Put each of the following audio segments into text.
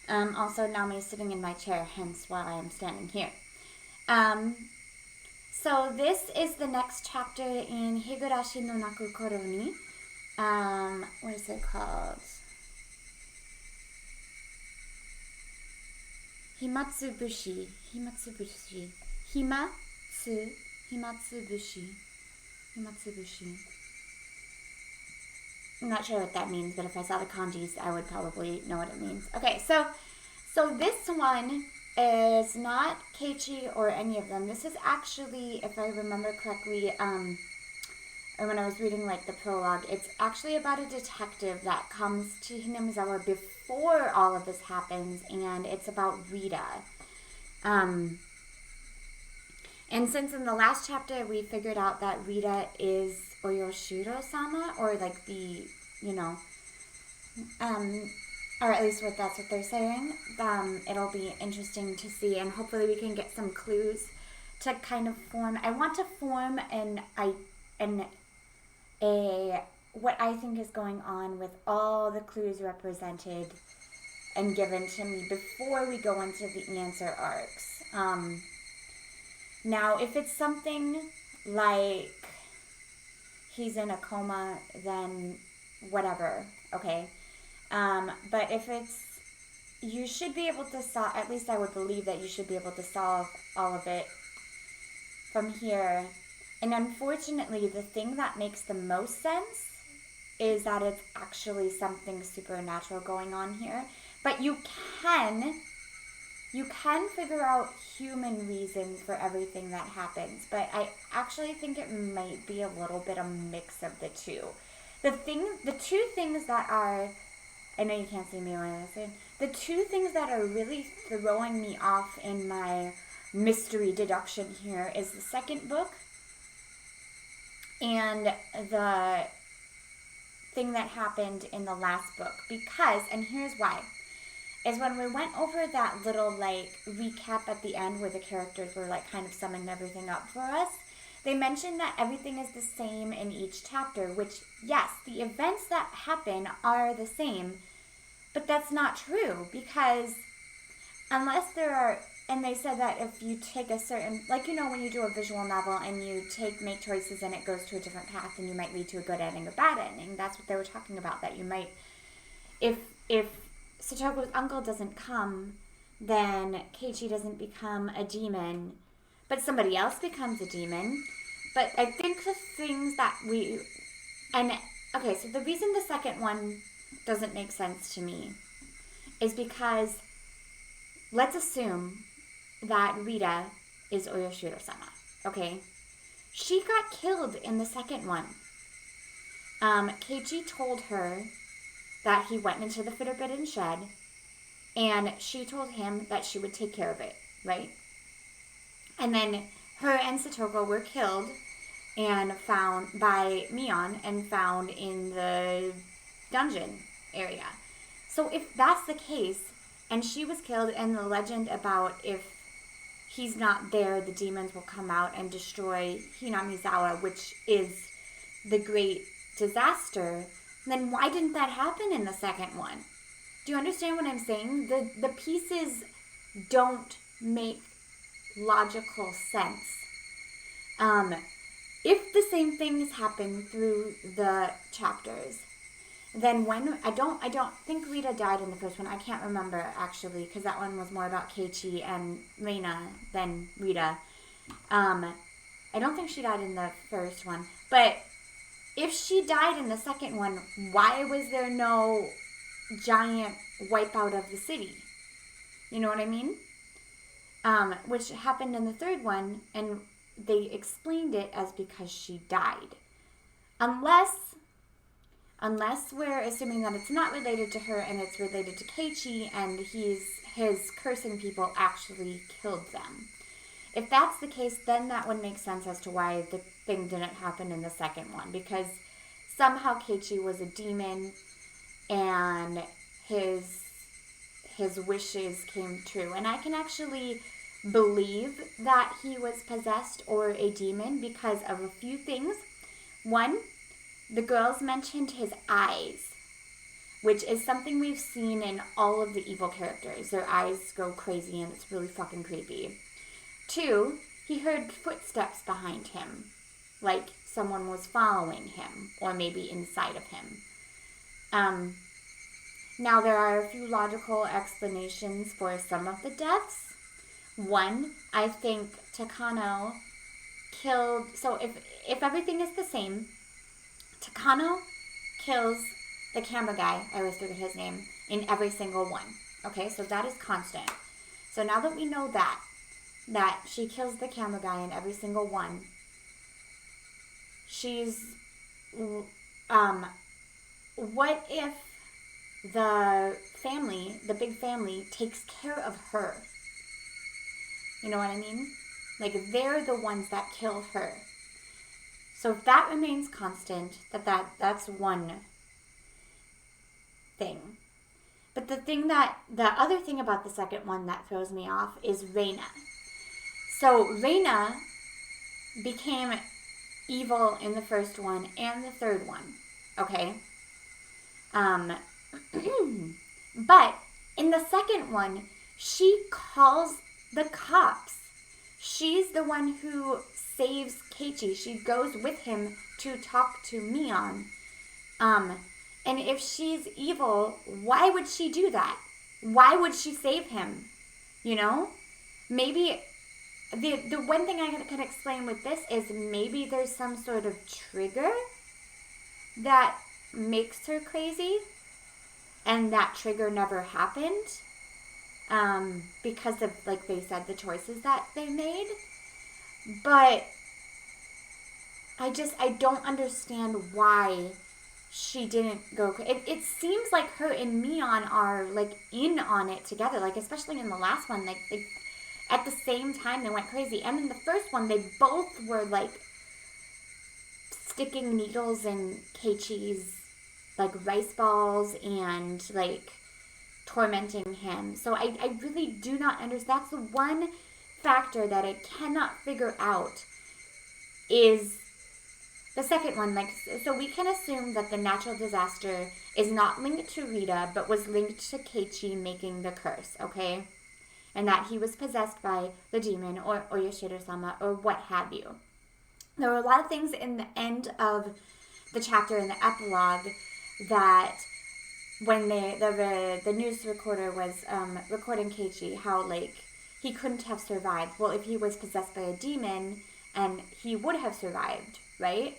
Also, Nami is sitting in my chair, hence why I am standing here. So this is the next chapter in Higurashi no Naku Koro ni. What is it called? Himatsubushi. Himatsubushi. I'm not sure what that means, but if I saw the kanjis, I would probably know what it means. Okay, so this one is not Keiichi or any of them. This is actually, if I remember correctly, or when I was reading like the prologue, it's actually about a detective that comes to Hinamizawa before all of this happens, and it's about Rita. And since in the last chapter we figured out that Rita is Oyoshiro-sama, or like the, or at least that's what they're saying, it'll be interesting to see, and hopefully we can get some clues to kind of form. I want to form what I think is going on with all the clues represented and given to me before we go into the answer arcs. Now, if it's something like he's in a coma, then whatever, okay? But if it's, you should be able to solve, at least I would believe that you should be able to solve all of it from here. And unfortunately, the thing that makes the most sense is that it's actually something supernatural going on here. But you can figure out human reasons for everything that happens, but I actually think it might be a little bit a mix of the two. The two things that are, I know you can't see me when I say, the two things that are really throwing me off in my mystery deduction here is the second book and the thing that happened in the last book. Because, and here's why, is when we went over that little like recap at the end where the characters were like kind of summing everything up for us, they mentioned that everything is the same in each chapter, which, yes, the events that happen are the same, but that's not true, because unless there are, and they said that if you take a certain, like, when you do a visual novel and you make choices and it goes to a different path, and you might lead to a good ending or bad ending. That's what they were talking about, that you might, if Satoko's uncle doesn't come, then Keiichi doesn't become a demon, but somebody else becomes a demon. But I think the things that okay, so the reason the second one doesn't make sense to me is because let's assume that Rita is Oyoshiro-sama, okay? She got killed in the second one. Keiichi told her that he went into the forbidden shed, and she told him that she would take care of it, right? And then her and Satoko were killed and found by Mion and found in the dungeon area. So if that's the case, and she was killed, and the legend about if he's not there, the demons will come out and destroy Hinamizawa, which is the great disaster, then why didn't that happen in the second one? Do you understand what I'm saying? The pieces don't make logical sense. If the same things happen through the chapters, then when I don't think Rita died in the first one. I can't remember actually, because that one was more about Keiichi and Reina than Rita. I don't think she died in the first one, but if she died in the second one, why was there no giant wipeout of the city? You know what I mean? Which happened in the third one, and they explained it as because she died. Unless we're assuming that it's not related to her and it's related to Keiichi, and his cursing people actually killed them. If that's the case, then that would make sense as to why the thing didn't happen in the second one, because somehow Keiichi was a demon and his wishes came true. And I can actually believe that he was possessed or a demon because of a few things. One, the girls mentioned his eyes. which is something we've seen in all of the evil characters. Their eyes go crazy and it's really fucking creepy. 2, he heard footsteps behind him, like someone was following him, or maybe inside of him. Now, there are a few logical explanations for some of the deaths. 1, I think Takano killed... So if everything is the same, Takano kills the camera guy, I always forget his name, in every single one. Okay, so that is constant. So now that we know that she kills the camera guy in every single one, she's... what if the family, the big family, takes care of her? You know what I mean? Like, they're the ones that kill her. So if that remains constant, that's one thing. But the other thing about the second one that throws me off is Reina. So Reina became evil in the first one and the third one. Okay? But in the second one, she calls the cops. She's the one who saves Keiichi. She goes with him to talk to Mion. And if she's evil, why would she do that? Why would she save him? You know? Maybe the one thing I can explain with this is maybe there's some sort of trigger that makes her crazy, and that trigger never happened because of, like they said, the choices that they made. But I don't understand why she didn't go. It seems like her and Mion are like in on it together, like especially in the last one, like they, at the same time they went crazy. And in the first one, they both were like sticking needles in Keiichi's like rice balls and like tormenting him. So I really do not understand. That's the one factor that I cannot figure out is the second one. Like, so we can assume that the natural disaster is not linked to Rita, but was linked to Keiichi making the curse, okay? And that he was possessed by the demon or Yoshiro-sama or what have you. There were a lot of things in the end of the chapter in the epilogue that when the news recorder was recording Keiichi, how like he couldn't have survived. Well, if he was possessed by a demon, and he would have survived, right?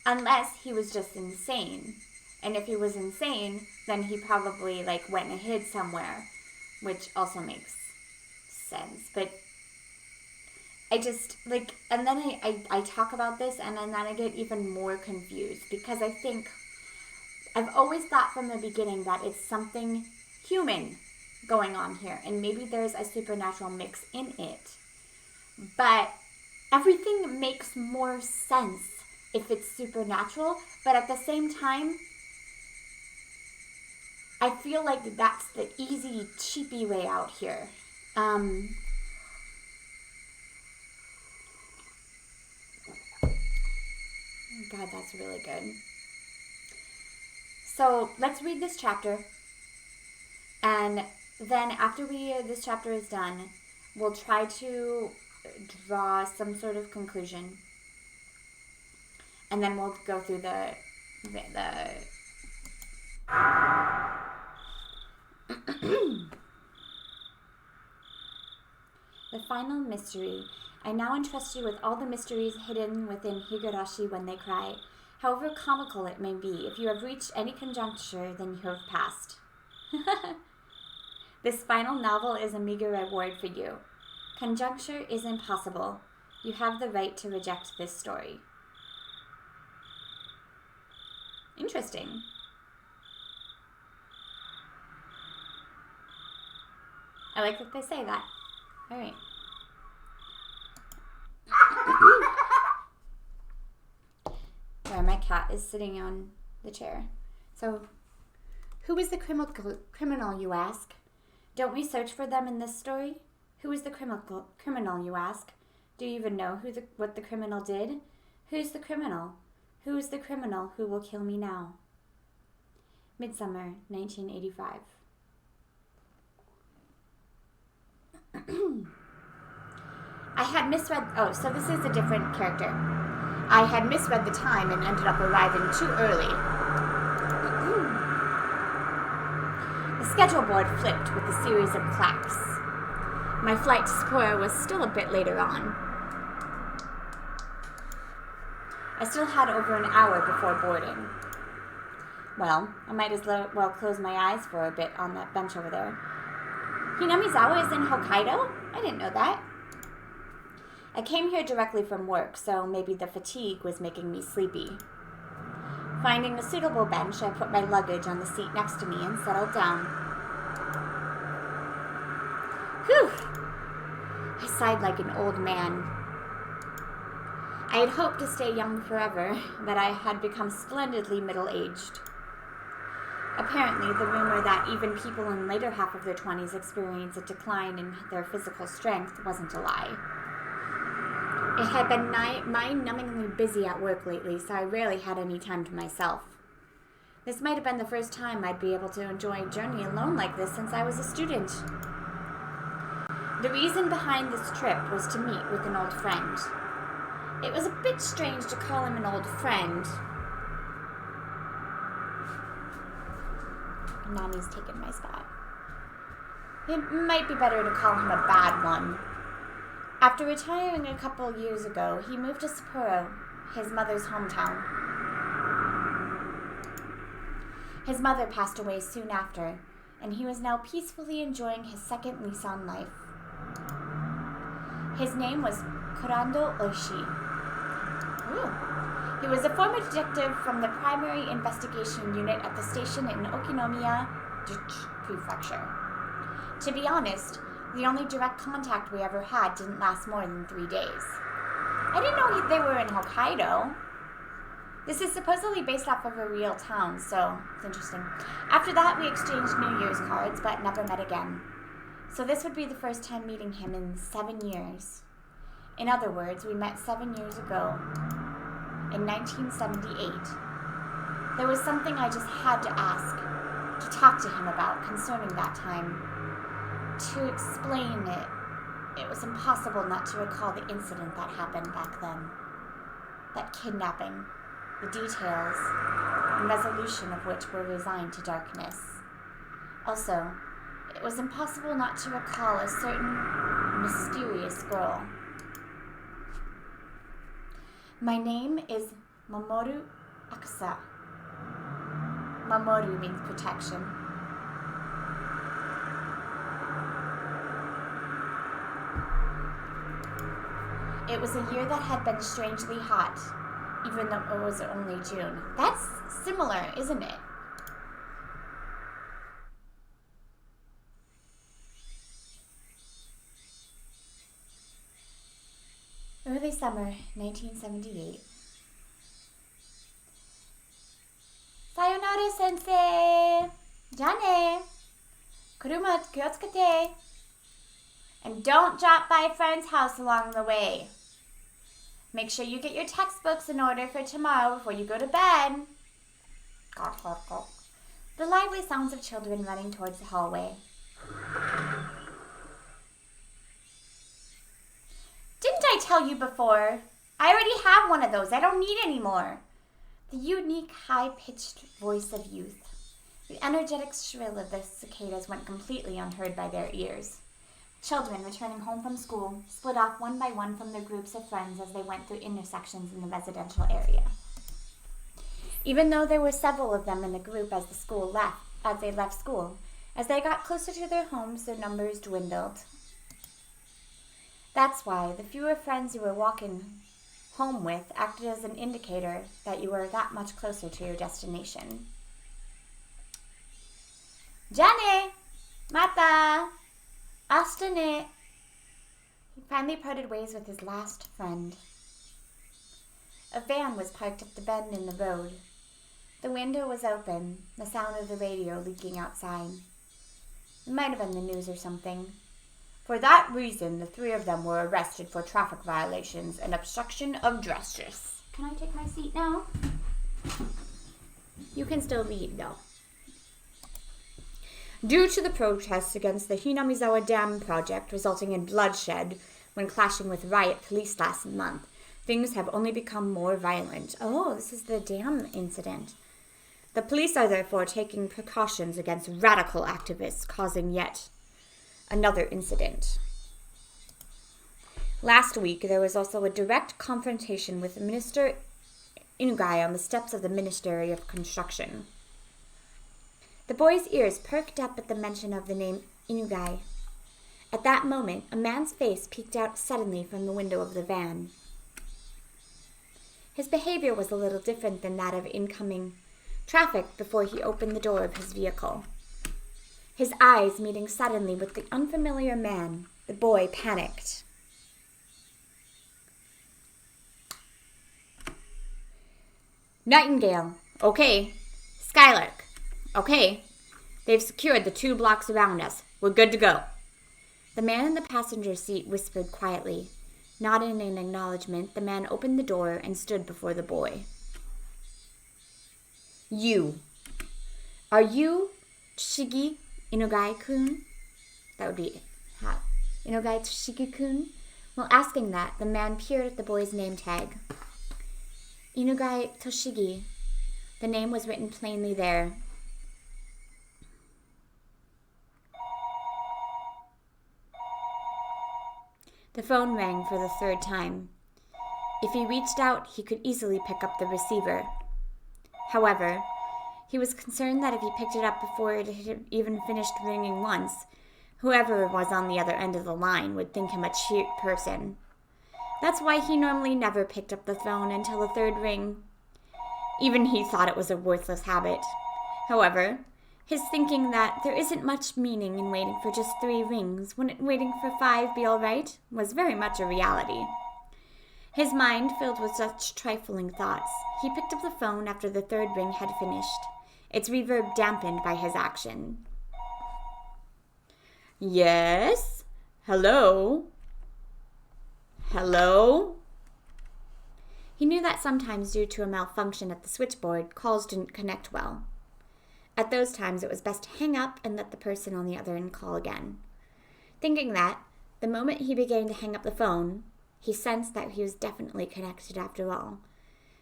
Unless he was just insane. And if he was insane, then he probably like went and hid somewhere, which also makes sense. But I just like, and then I talk about this and then I get even more confused because I think I've always thought from the beginning that it's something human going on here, and maybe there's a supernatural mix in it. But everything makes more sense if it's supernatural, but at the same time, I feel like that's the easy, cheapy way out here. God, that's really good. So let's read this chapter, and then after this chapter is done, we'll try to draw some sort of conclusion, and then we'll go through the final mystery. I now entrust you with all the mysteries hidden within Higurashi when they cry. However comical it may be, if you have reached any conjuncture, then you have passed. This final novel is a meager reward for you. Conjuncture is impossible. You have the right to reject this story. Interesting. I like that they say that. All right. Sorry, my cat is sitting on the chair. So, who is the criminal, you ask? Don't we search for them in this story? Who is the criminal, you ask? Do you even know what the criminal did? Who's the criminal? Who is the criminal who will kill me now? Midsummer, 1985. I had misread... Oh, so this is a different character. I had misread the time and ended up arriving too early. The schedule board flipped with a series of claps. My flight to Sapporo was still a bit later on. I still had over an hour before boarding. Well, I might as well close my eyes for a bit on that bench over there. Hinamizawa is in Hokkaido? I didn't know that. I came here directly from work, so maybe the fatigue was making me sleepy. Finding a suitable bench, I put my luggage on the seat next to me and settled down. Whew! I sighed like an old man. I had hoped to stay young forever, but I had become splendidly middle-aged. Apparently, the rumor that even people in later half of their 20s experience a decline in their physical strength wasn't a lie. It had been mind-numbingly busy at work lately, so I rarely had any time to myself. This might have been the first time I'd be able to enjoy a journey alone like this since I was a student. The reason behind this trip was to meet with an old friend. It was a bit strange to call him an old friend. Nani's taken my spot. It might be better to call him a bad one. After retiring a couple years ago, he moved to Sapporo, his mother's hometown. His mother passed away soon after, and he was now peacefully enjoying his second lease on life. His name was Kurando Oishi. He was a former detective from the Primary Investigation Unit at the station in Okinomiya Prefecture. To be honest, the only direct contact we ever had didn't last more than 3 days. I didn't know they were in Hokkaido. This is supposedly based off of a real town, so it's interesting. After that, we exchanged New Year's cards, but never met again. So this would be the first time meeting him in 7 years. In other words, we met 7 years ago, in 1978. There was something I just had to ask, to talk to him about concerning that time. To explain it, it was impossible not to recall the incident that happened back then. That kidnapping, the details, and resolution of which were resigned to darkness. Also, it was impossible not to recall a certain mysterious girl. My name is Mamoru Akasaka. Mamoru means protection. It was a year that had been strangely hot, even though it was only June. That's similar, isn't it? Early summer, 1978. Sayonara, sensei! Jane! Kuruma kyotsukete! And don't drop by a friend's house along the way. Make sure you get your textbooks in order for tomorrow before you go to bed. The lively sounds of children running towards the hallway. Didn't I tell you before? I already have one of those. I don't need any more. The unique, high-pitched voice of youth. The energetic shrill of the cicadas went completely unheard by their ears. Children returning home from school split off one by one from their groups of friends as they went through intersections in the residential area. Even though there were several of them in the group as they left school, as they got closer to their homes, their numbers dwindled. That's why the fewer friends you were walking home with acted as an indicator that you were that much closer to your destination. Jane! Mata! Astane! He finally parted ways with his last friend. A van was parked at the bend in the road. The window was open, the sound of the radio leaking outside. It might have been the news or something. For that reason, the three of them were arrested for traffic violations and obstruction of justice. Can I take my seat now? You can still read, though. Due to the protests against the Hinamizawa Dam project resulting in bloodshed when clashing with riot police last month, things have only become more violent. Oh, this is the dam incident. The police are therefore taking precautions against radical activists causing yet another incident. Last week, there was also a direct confrontation with Minister Inugai on the steps of the Ministry of Construction. The boy's ears perked up at the mention of the name Inugai. At that moment, a man's face peeked out suddenly from the window of the van. His behavior was a little different than that of incoming traffic before he opened the door of his vehicle. His eyes meeting suddenly with the unfamiliar man, the boy panicked. Nightingale, okay. Skylark, okay. They've secured the 2 blocks around us. We're good to go. The man in the passenger seat whispered quietly. Nodding in acknowledgement, the man opened the door and stood before the boy. You. Are you Tsushigi Inugai-kun? That would be Inugai Tsushigi-kun? While asking that, the man peered at the boy's name tag. Inugai Toshigi. The name was written plainly there. The phone rang for the 3rd time. If he reached out, he could easily pick up the receiver. However, he was concerned that if he picked it up before it had even finished ringing once, whoever was on the other end of the line would think him a cheap person. That's why he normally never picked up the phone until the 3rd ring. Even he thought it was a worthless habit. However, his thinking that there isn't much meaning in waiting for just 3 rings, wouldn't waiting for 5 be all right, was very much a reality. His mind filled with such trifling thoughts, he picked up the phone after the 3rd ring had finished, its reverb dampened by his action. Yes? Hello? Hello? He knew that sometimes, due to a malfunction at the switchboard, calls didn't connect well. At those times, it was best to hang up and let the person on the other end call again. Thinking that, the moment he began to hang up the phone, he sensed that he was definitely connected after all.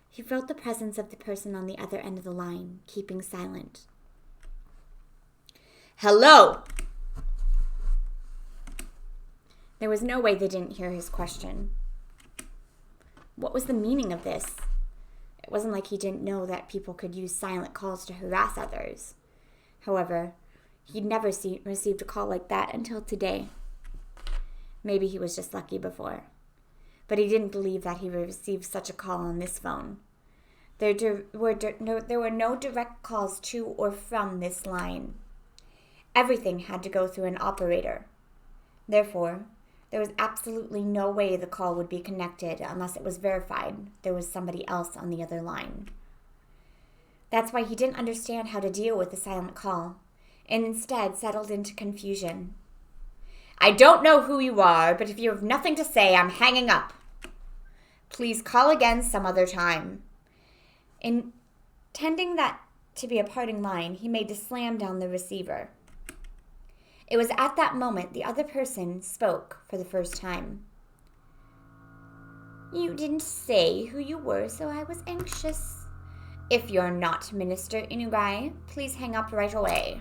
He felt the presence of the person on the other end of the line, keeping silent. Hello! There was no way they didn't hear his question. What was the meaning of this? It wasn't like he didn't know that people could use silent calls to harass others. However, he'd never received a call like that until today. Maybe he was just lucky before. But he didn't believe that he would receive such a call on this phone. There were no direct calls to or from this line. Everything had to go through an operator. Therefore, there was absolutely no way the call would be connected unless it was verified there was somebody else on the other line. That's why he didn't understand how to deal with the silent call, and instead settled into confusion. I don't know who you are, but if you have nothing to say, I'm hanging up. Please call again some other time. Intending that to be a parting line, he made to slam down the receiver. It was at that moment the other person spoke for the first time. You didn't say who you were, so I was anxious. If you're not Minister Inugai, please hang up right away.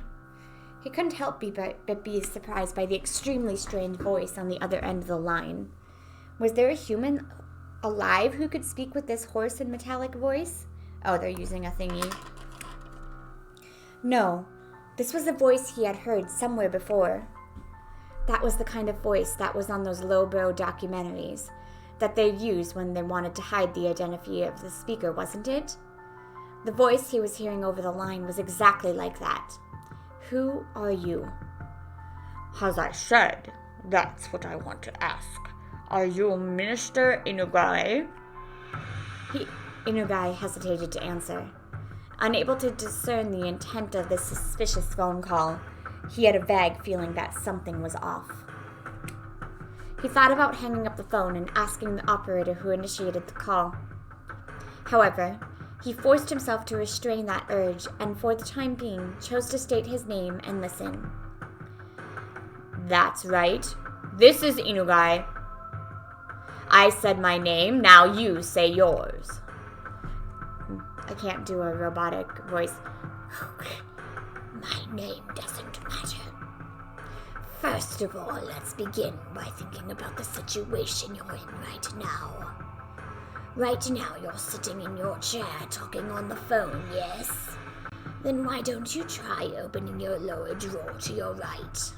He couldn't help but be surprised by the extremely strange voice on the other end of the line. Was there a human alive who could speak with this hoarse and metallic voice? Oh, they're using a thingy. No. This was a voice he had heard somewhere before. That was the kind of voice that was on those lowbrow documentaries that they used when they wanted to hide the identity of the speaker, wasn't it? The voice he was hearing over the line was exactly like that. Who are you? As I said, that's what I want to ask. Are you Minister Inugai? Inugai hesitated to answer. Unable to discern the intent of this suspicious phone call, he had a vague feeling that something was off. He thought about hanging up the phone and asking the operator who initiated the call. However, He forced himself to restrain that urge, and for the time being, chose to state his name and listen. That's right. This is Inugai. I said my name, now you say yours. I can't do a robotic voice. My name doesn't matter. First of all, let's begin by thinking about the situation you're in right now. Right now you're sitting in your chair talking on the phone, yes? Then why don't you try opening your lower drawer to your right?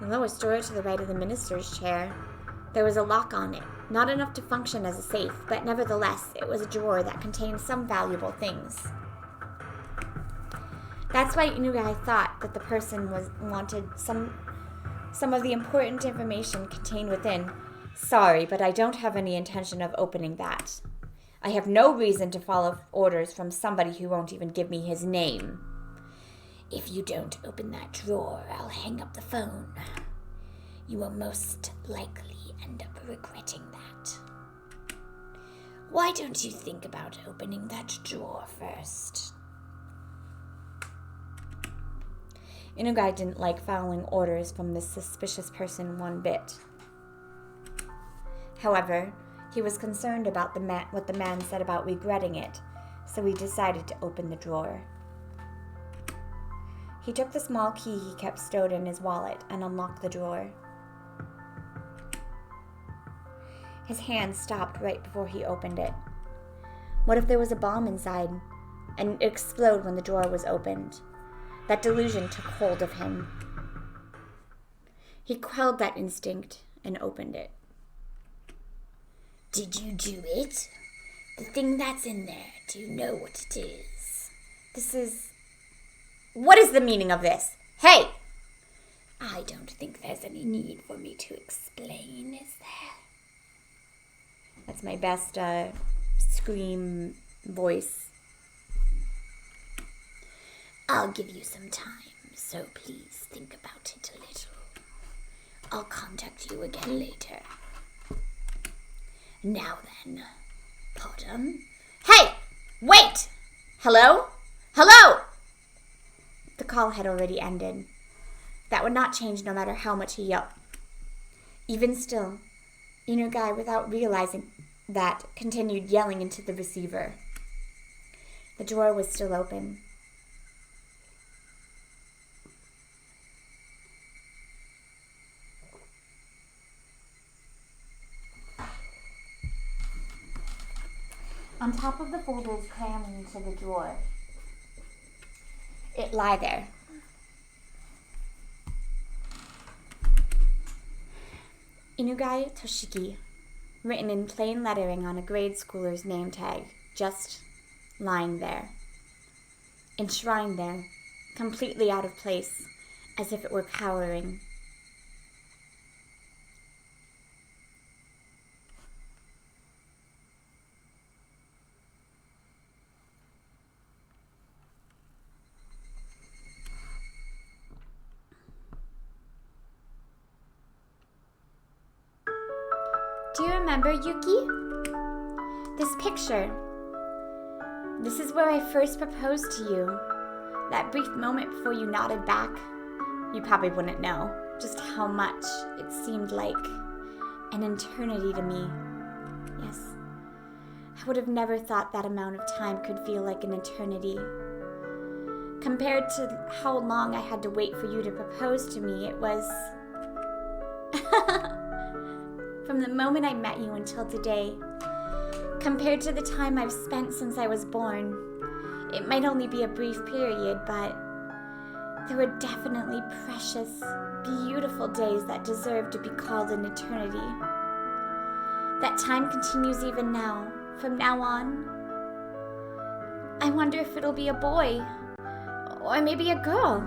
The lowest drawer to the right of the minister's chair. There was a lock on it, not enough to function as a safe, but nevertheless, it was a drawer that contained some valuable things. That's why Inugai thought that the person wanted some of the important information contained within. Sorry, but I don't have any intention of opening that. I have no reason to follow orders from somebody who won't even give me his name. If you don't open that drawer, I'll hang up the phone. You will most likely end up regretting that. Why don't you think about opening that drawer first? Inugai didn't like following orders from this suspicious person one bit. However, he was concerned about what the man said about regretting it, so he decided to open the drawer. He took the small key he kept stowed in his wallet and unlocked the drawer. His hand stopped right before he opened it. What if there was a bomb inside and it exploded when the drawer was opened? That delusion took hold of him. He quelled that instinct and opened it. Did you do it? The thing that's in there, do you know what it is? What is the meaning of this? Hey! I don't think there's any need for me to explain, is there? That's my best scream voice. I'll give you some time, so please think about it a little. I'll contact you again later. Now then, pardon? Hey! Wait! Hello? Hello! The call had already ended. That would not change no matter how much he yelled. Even still, Inugai, without realizing that, continued yelling into the receiver. The drawer was still open. On top of the folders crammed into the drawer, it lay there. Inugai Toshiki, written in plain lettering on a grade schooler's name tag, just lying there. Enshrined there, completely out of place, as if it were cowering. Do you remember, Yuki? This picture. This is where I first proposed to you. That brief moment before you nodded back. You probably wouldn't know just how much it seemed like an eternity to me. Yes, I would have never thought that amount of time could feel like an eternity. Compared to how long I had to wait for you to propose to me, it was... From the moment I met you until today, compared to the time I've spent since I was born, it might only be a brief period, but there were definitely precious, beautiful days that deserve to be called an eternity. That time continues even now, from now on. I wonder if it'll be a boy, or maybe a girl.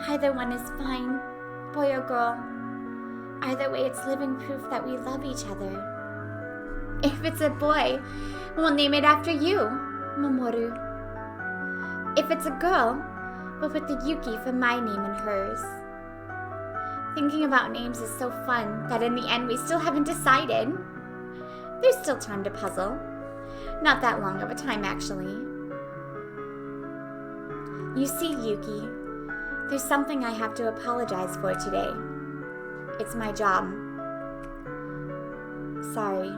Either one is fine, boy or girl. Either way, it's living proof that we love each other. If it's a boy, we'll name it after you, Mamoru. If it's a girl, we'll put the Yuki for my name and hers. Thinking about names is so fun that in the end we still haven't decided. There's still time to puzzle. Not that long of a time, actually. You see, Yuki, there's something I have to apologize for today. It's my job. Sorry,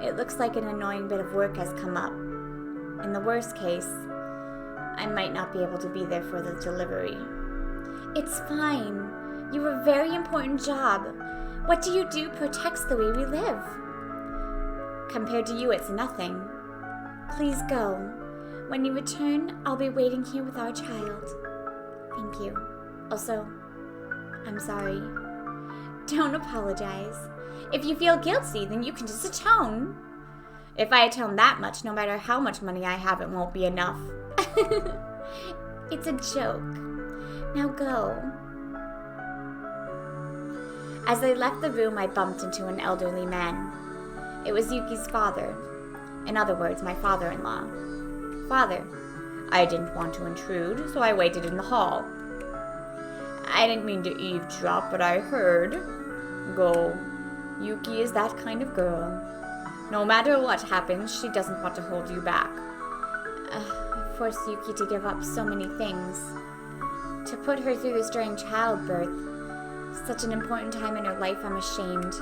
it looks like an annoying bit of work has come up. In the worst case, I might not be able to be there for the delivery. It's fine. You have a very important job. What do you do protects the way we live. Compared to you, it's nothing. Please go. When you return, I'll be waiting here with our child. Thank you. Also, I'm sorry. Don't apologize. If you feel guilty, then you can just atone. If I atone that much, no matter how much money I have, it won't be enough. It's a joke. Now go. As I left the room, I bumped into an elderly man. It was Yuki's father. In other words, my father-in-law. Father, I didn't want to intrude, so I waited in the hall. I didn't mean to eavesdrop, but I heard. Go. Yuki is that kind of girl. No matter what happens, she doesn't want to hold you back. I forced Yuki to give up so many things. To put her through this during childbirth. Such an important time in her life, I'm ashamed.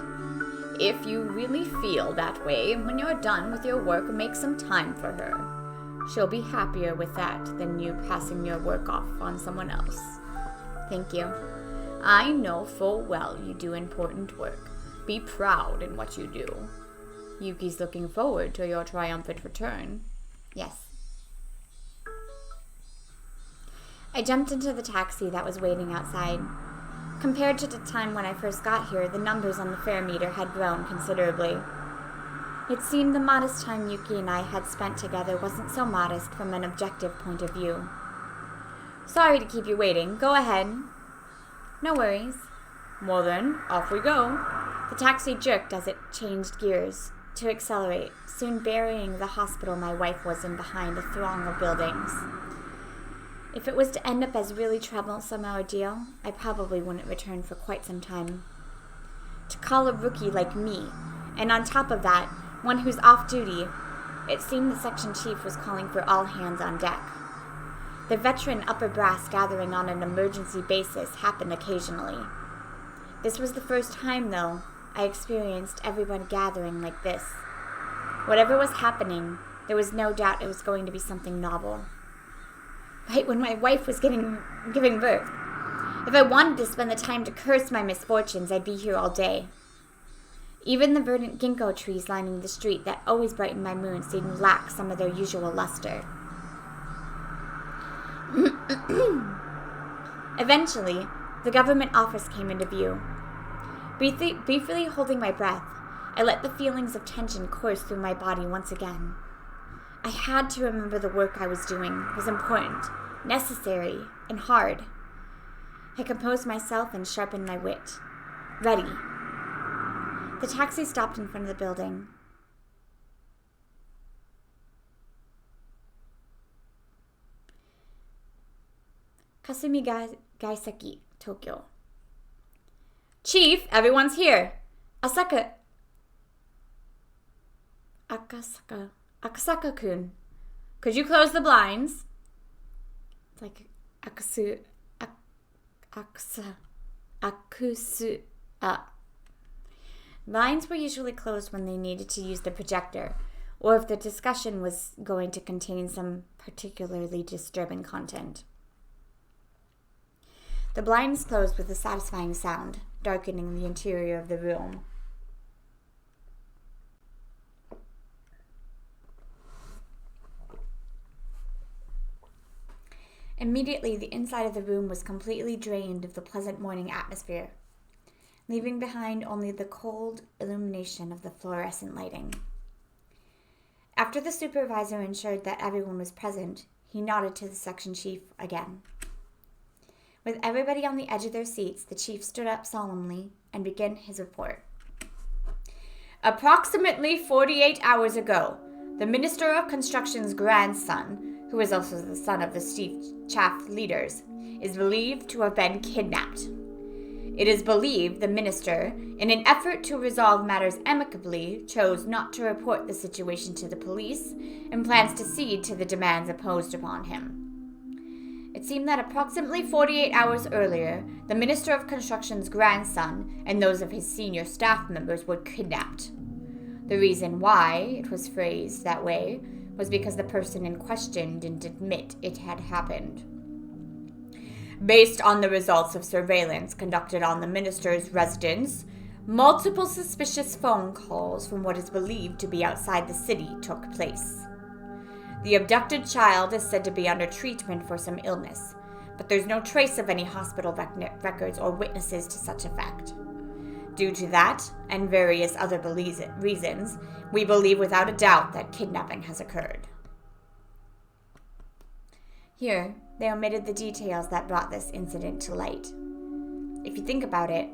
If you really feel that way, when you're done with your work, make some time for her. She'll be happier with that than you passing your work off on someone else. Thank you. I know full well you do important work. Be proud in what you do. Yuki's looking forward to your triumphant return. Yes. I jumped into the taxi that was waiting outside. Compared to the time when I first got here, the numbers on the fare meter had grown considerably. It seemed the modest time Yuki and I had spent together wasn't so modest from an objective point of view. Sorry to keep you waiting. Go ahead. No worries. Well then, off we go. The taxi jerked as it changed gears to accelerate, soon burying the hospital my wife was in behind a throng of buildings. If it was to end up as really troublesome ordeal, I probably wouldn't return for quite some time. To call a rookie like me, and on top of that, one who's off duty, it seemed the section chief was calling for all hands on deck. The veteran upper brass gathering on an emergency basis happened occasionally. This was the first time, though, I experienced everyone gathering like this. Whatever was happening, there was no doubt it was going to be something novel. Right when my wife was giving birth. If I wanted to spend the time to curse my misfortunes, I'd be here all day. Even the verdant ginkgo trees lining the street that always brightened my mood seemed to lack some of their usual luster. Eventually, the government office came into view. Briefly holding my breath, I let the feelings of tension course through my body once again. I had to remember the work I was doing was important, necessary, and hard. I composed myself and sharpened my wit. Ready. The taxi stopped in front of the building. Kasumi Gaiseki, Tokyo. Chief, everyone's here. Akasaka-kun. Could you close the blinds? It's like Blinds were usually closed when they needed to use the projector, or if the discussion was going to contain some particularly disturbing content. The blinds closed with a satisfying sound, darkening the interior of the room. Immediately, the inside of the room was completely drained of the pleasant morning atmosphere, leaving behind only the cold illumination of the fluorescent lighting. After the supervisor ensured that everyone was present, he nodded to the section chief again. With everybody on the edge of their seats, the chief stood up solemnly and began his report. Approximately 48 hours ago, the Minister of Construction's grandson, who is also the son of the chief chaff leaders, is believed to have been kidnapped. It is believed the minister, in an effort to resolve matters amicably, chose not to report the situation to the police and plans to cede to the demands imposed upon him. It seemed that approximately 48 hours earlier, the Minister of Construction's grandson and those of his senior staff members were kidnapped. The reason why it was phrased that way was because the person in question didn't admit it had happened. Based on the results of surveillance conducted on the minister's residence, multiple suspicious phone calls from what is believed to be outside the city took place. The abducted child is said to be under treatment for some illness, but there's no trace of any hospital records or witnesses to such effect. Due to that, and various other reasons, we believe without a doubt that kidnapping has occurred. Here, they omitted the details that brought this incident to light. If you think about it,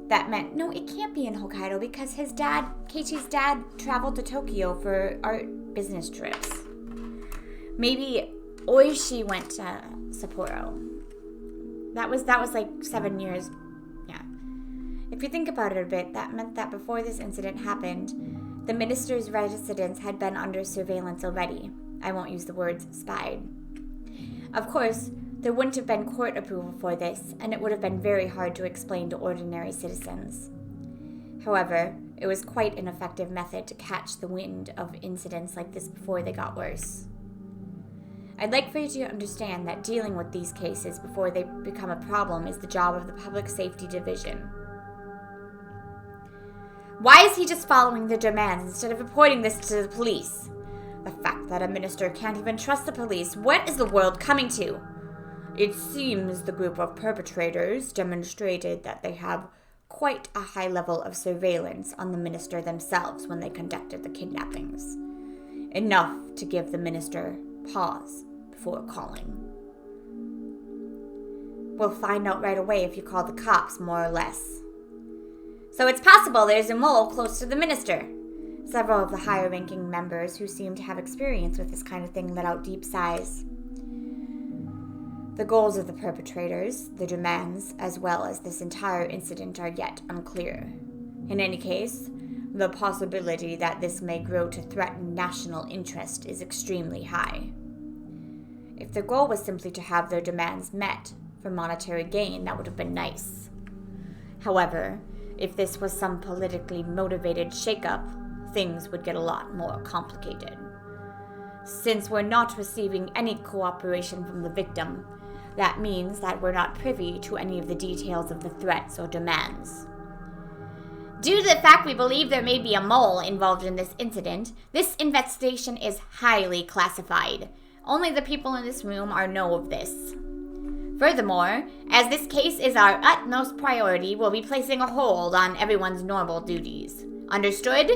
that meant, no, it can't be in Hokkaido because Keiichi's dad traveled to Tokyo for art business trips. Maybe Oishi went to Sapporo. That was like 7 years. Yeah. If you think about it a bit, that meant that before this incident happened, the minister's residence had been under surveillance already. I won't use the words spied. Of course, there wouldn't have been court approval for this, and it would have been very hard to explain to ordinary citizens. However, it was quite an effective method to catch the wind of incidents like this before they got worse. I'd like for you to understand that dealing with these cases before they become a problem is the job of the Public Safety Division. Why is he just following the demands instead of reporting this to the police? The fact that a minister can't even trust the police, what is the world coming to? It seems the group of perpetrators demonstrated that they have quite a high level of surveillance on the minister themselves when they conducted the kidnappings. Enough to give the minister pause before calling. We'll find out right away if you call the cops, more or less. So it's possible there's a mole close to the minister. Several of the higher-ranking members who seemed to have experience with this kind of thing let out deep sighs. The goals of the perpetrators, the demands, as well as this entire incident are yet unclear. In any case, the possibility that this may grow to threaten national interest is extremely high. If their goal was simply to have their demands met for monetary gain, that would have been nice. However, if this was some politically motivated shakeup, things would get a lot more complicated. Since we're not receiving any cooperation from the victim, that means that we're not privy to any of the details of the threats or demands. Due to the fact we believe there may be a mole involved in this incident, this investigation is highly classified. Only the people in this room know of this. Furthermore, as this case is our utmost priority, we'll be placing a hold on everyone's normal duties. Understood?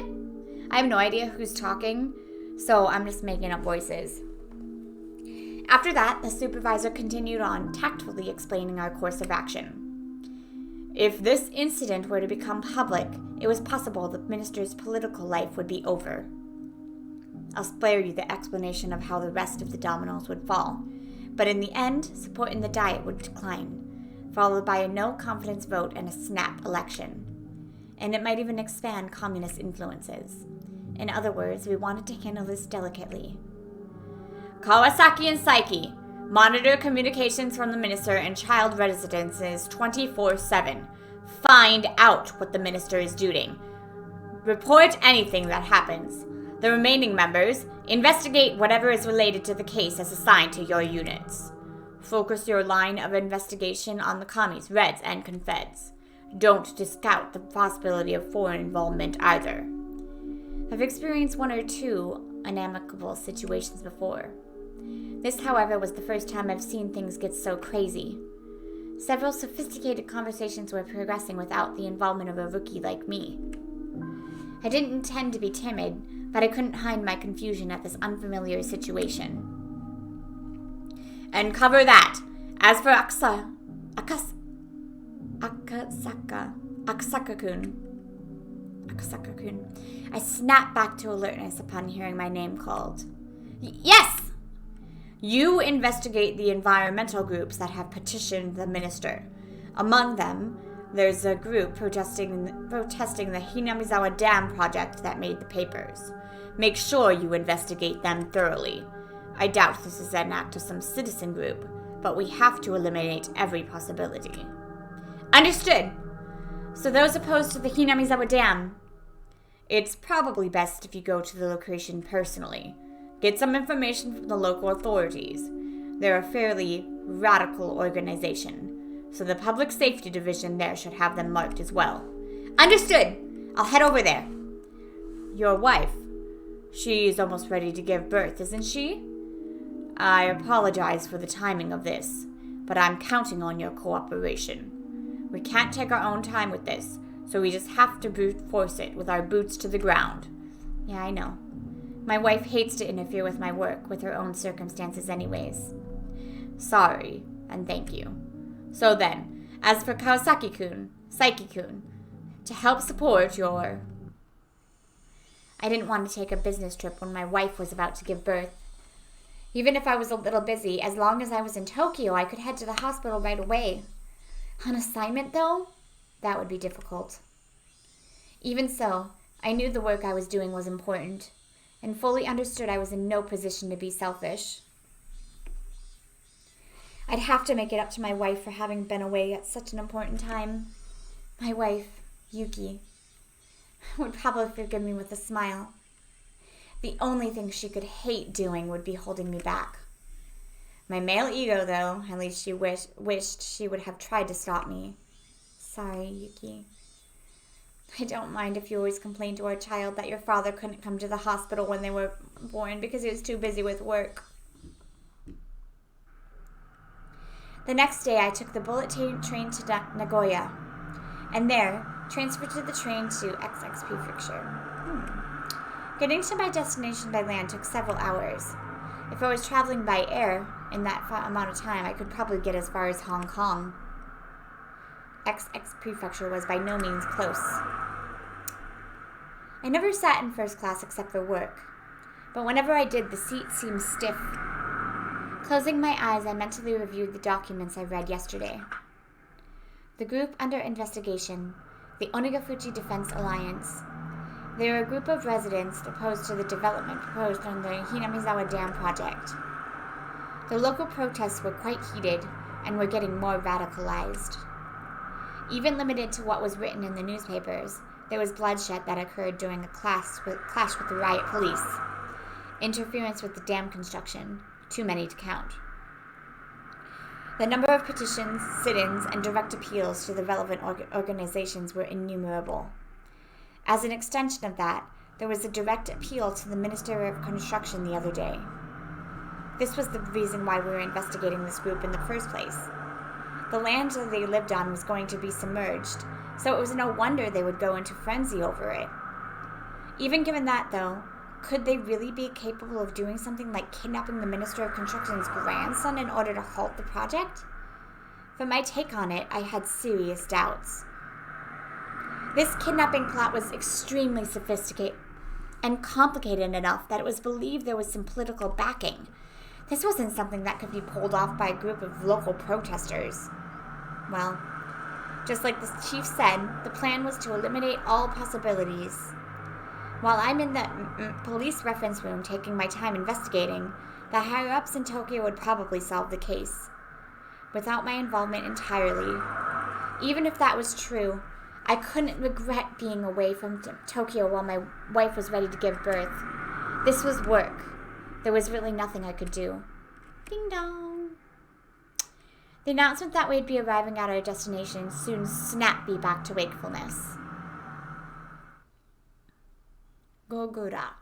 I have no idea who's talking, so I'm just making up voices. After that, the supervisor continued on, tactfully explaining our course of action. If this incident were to become public, it was possible the minister's political life would be over. I'll spare you the explanation of how the rest of the dominoes would fall, but in the end, support in the Diet would decline, followed by a no-confidence vote and a snap election. And it might even expand communist influences. In other words, we wanted to handle this delicately. Kawasaki and Saiki, monitor communications from the minister and child residences 24/7. Find out what the minister is doing. Report anything that happens. The remaining members, investigate whatever is related to the case as assigned to your units. Focus your line of investigation on the commies, Reds, and Confeds. Don't discount the possibility of foreign involvement either. I've experienced 1 or 2 unamicable situations before. This, however, was the first time I've seen things get so crazy. Several sophisticated conversations were progressing without the involvement of a rookie like me. I didn't intend to be timid, but I couldn't hide my confusion at this unfamiliar situation. And cover that. As for Akasaka-kun, I snapped back to alertness upon hearing my name called. Yes! You investigate the environmental groups that have petitioned the minister. Among them, There's a group protesting the Hinamizawa Dam project that made the papers. Make sure you investigate them thoroughly. I doubt this is an act of some citizen group, but we have to eliminate every possibility. Understood! So those opposed to the Hinamizawa Dam, it's probably best if you go to the location personally. Get some information from the local authorities. They're a fairly radical organization, so the Public Safety Division there should have them marked as well. Understood! I'll head over there. Your wife, she's almost ready to give birth, isn't she? I apologize for the timing of this, but I'm counting on your cooperation. We can't take our own time with this, so we just have to brute force it with our boots to the ground. Yeah, I know. My wife hates to interfere with my work with her own circumstances anyways. Sorry, and thank you. So then, as for Kawasaki-kun, Saiki-kun, to help support your... I didn't want to take a business trip when my wife was about to give birth. Even if I was a little busy, as long as I was in Tokyo, I could head to the hospital right away. On assignment, though, that would be difficult. Even so, I knew the work I was doing was important, and fully understood I was in no position to be selfish. I'd have to make it up to my wife for having been away at such an important time. My wife, Yuki, would probably forgive me with a smile. The only thing she could hate doing would be holding me back. My male ego, though, at least she wished she would have tried to stop me. Sorry, Yuki. I don't mind if you always complain to our child that your father couldn't come to the hospital when they were born because he was too busy with work. The next day, I took the bullet train to Nagoya, and there, transferred to the train to XX Prefecture. Getting to my destination by land took several hours. If I was traveling by air in that amount of time, I could probably get as far as Hong Kong. XX Prefecture was by no means close. I never sat in first class except for work, but whenever I did, the seat seemed stiff. Closing my eyes, I mentally reviewed the documents I read yesterday. The group under investigation, the Onigafuchi Defense Alliance. They were a group of residents opposed to the development proposed on the Hinamizawa Dam project. The local protests were quite heated and were getting more radicalized. Even limited to what was written in the newspapers, there was bloodshed that occurred during a clash with the riot police, interference with the dam construction, too many to count. The number of petitions, sit-ins, and direct appeals to the relevant organizations were innumerable. As an extension of that, there was a direct appeal to the Minister of Construction the other day. This was the reason why we were investigating this group in the first place. The land that they lived on was going to be submerged, so it was no wonder they would go into frenzy over it. Even given that, though, could they really be capable of doing something like kidnapping the Minister of Construction's grandson in order to halt the project? From my take on it, I had serious doubts. This kidnapping plot was extremely sophisticated and complicated enough that it was believed there was some political backing. This wasn't something that could be pulled off by a group of local protesters. Well, just like the chief said, the plan was to eliminate all possibilities. While I'm in the police reference room taking my time investigating, the higher-ups in Tokyo would probably solve the case. Without my involvement entirely. Even if that was true, I couldn't regret being away from Tokyo while my wife was ready to give birth. This was work. There was really nothing I could do. Ding dong. The announcement that we'd be arriving at our destination soon snapped me back to wakefulness. Gogura.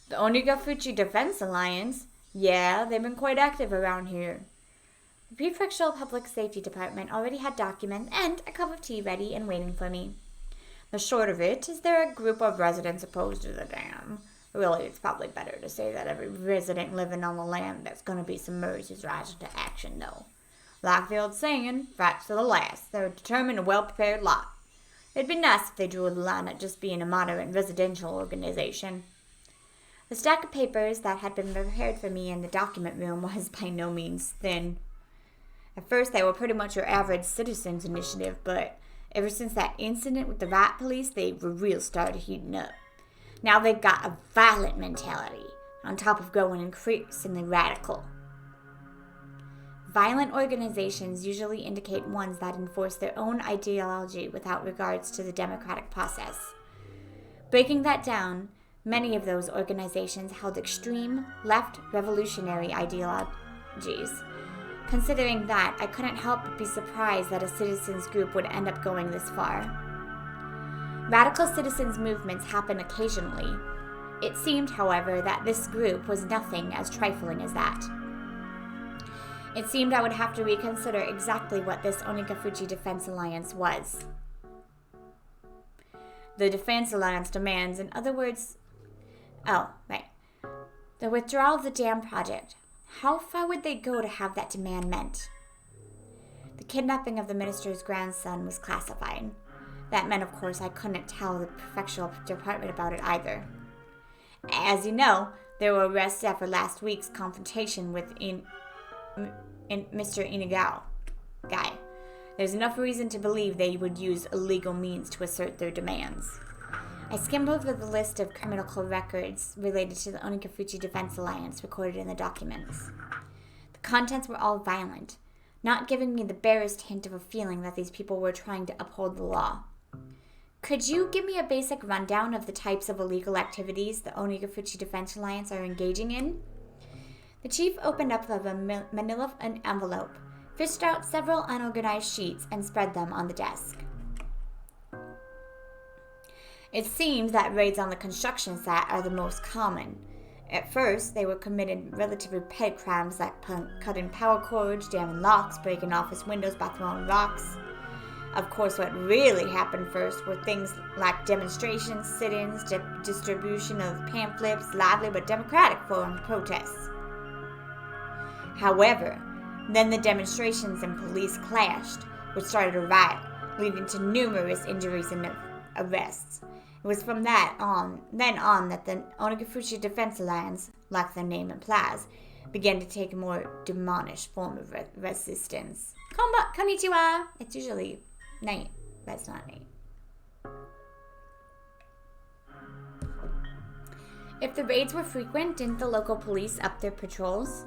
The Onigafuchi Defense Alliance? Yeah, they've been quite active around here. The Prefectural Public Safety Department already had documents and a cup of tea ready and waiting for me. The short of it is they're a group of residents opposed to the dam. Really, it's probably better to say that every resident living on the land that's going to be submerged is rising to action, though. Like the old saying, fights to the last. They're a determined and well-prepared lot. It'd be nice if they drew the line at just being a moderate residential organization. The stack of papers that had been prepared for me in the document room was by no means thin. At first, they were pretty much your average citizens initiative, but ever since that incident with the riot police, they were real started heating up. Now they've got a violent mentality, on top of growing increasingly radical. Violent organizations usually indicate ones that enforce their own ideology without regards to the democratic process. Breaking that down, many of those organizations held extreme left revolutionary ideologies. Considering that, I couldn't help but be surprised that a citizens group would end up going this far. Radical citizens movements happen occasionally. It seemed, however, that this group was nothing as trifling as that. It seemed I would have to reconsider exactly what this Onikafuchi Defense Alliance was. The Defense Alliance demands, in other words, the withdrawal of the dam project. How far would they go to have that demand met? The kidnapping of the minister's grandson was classified. That meant, of course, I couldn't tell the prefectural department about it either. As you know, there were arrests after last week's confrontation with Mr. Hinamizawa guy. There's enough reason to believe they would use illegal means to assert their demands. I skimmed over the list of criminal records related to the Onikafuchi Defense Alliance recorded in the documents. The contents were all violent, not giving me the barest hint of a feeling that these people were trying to uphold the law. Could you give me a basic rundown of the types of illegal activities the Onikafuchi Defense Alliance are engaging in? The chief opened up a manila envelope, fished out several unorganized sheets, and spread them on the desk. It seems that raids on the construction site are the most common. At first, they were committed relatively petty crimes like cutting power cords, jamming locks, breaking office windows by throwing rocks. Of course, what really happened first were things like demonstrations, sit-ins, distribution of pamphlets, lively but democratic form protests. However, then the demonstrations and police clashed, which started a riot, leading to numerous injuries and arrests. It was from then on that the Onikafuchi Defense Alliance, like their name implies, began to take a more demonish form of resistance. Konnichiwa! It's usually night. That's not night. If the raids were frequent, didn't the local police up their patrols?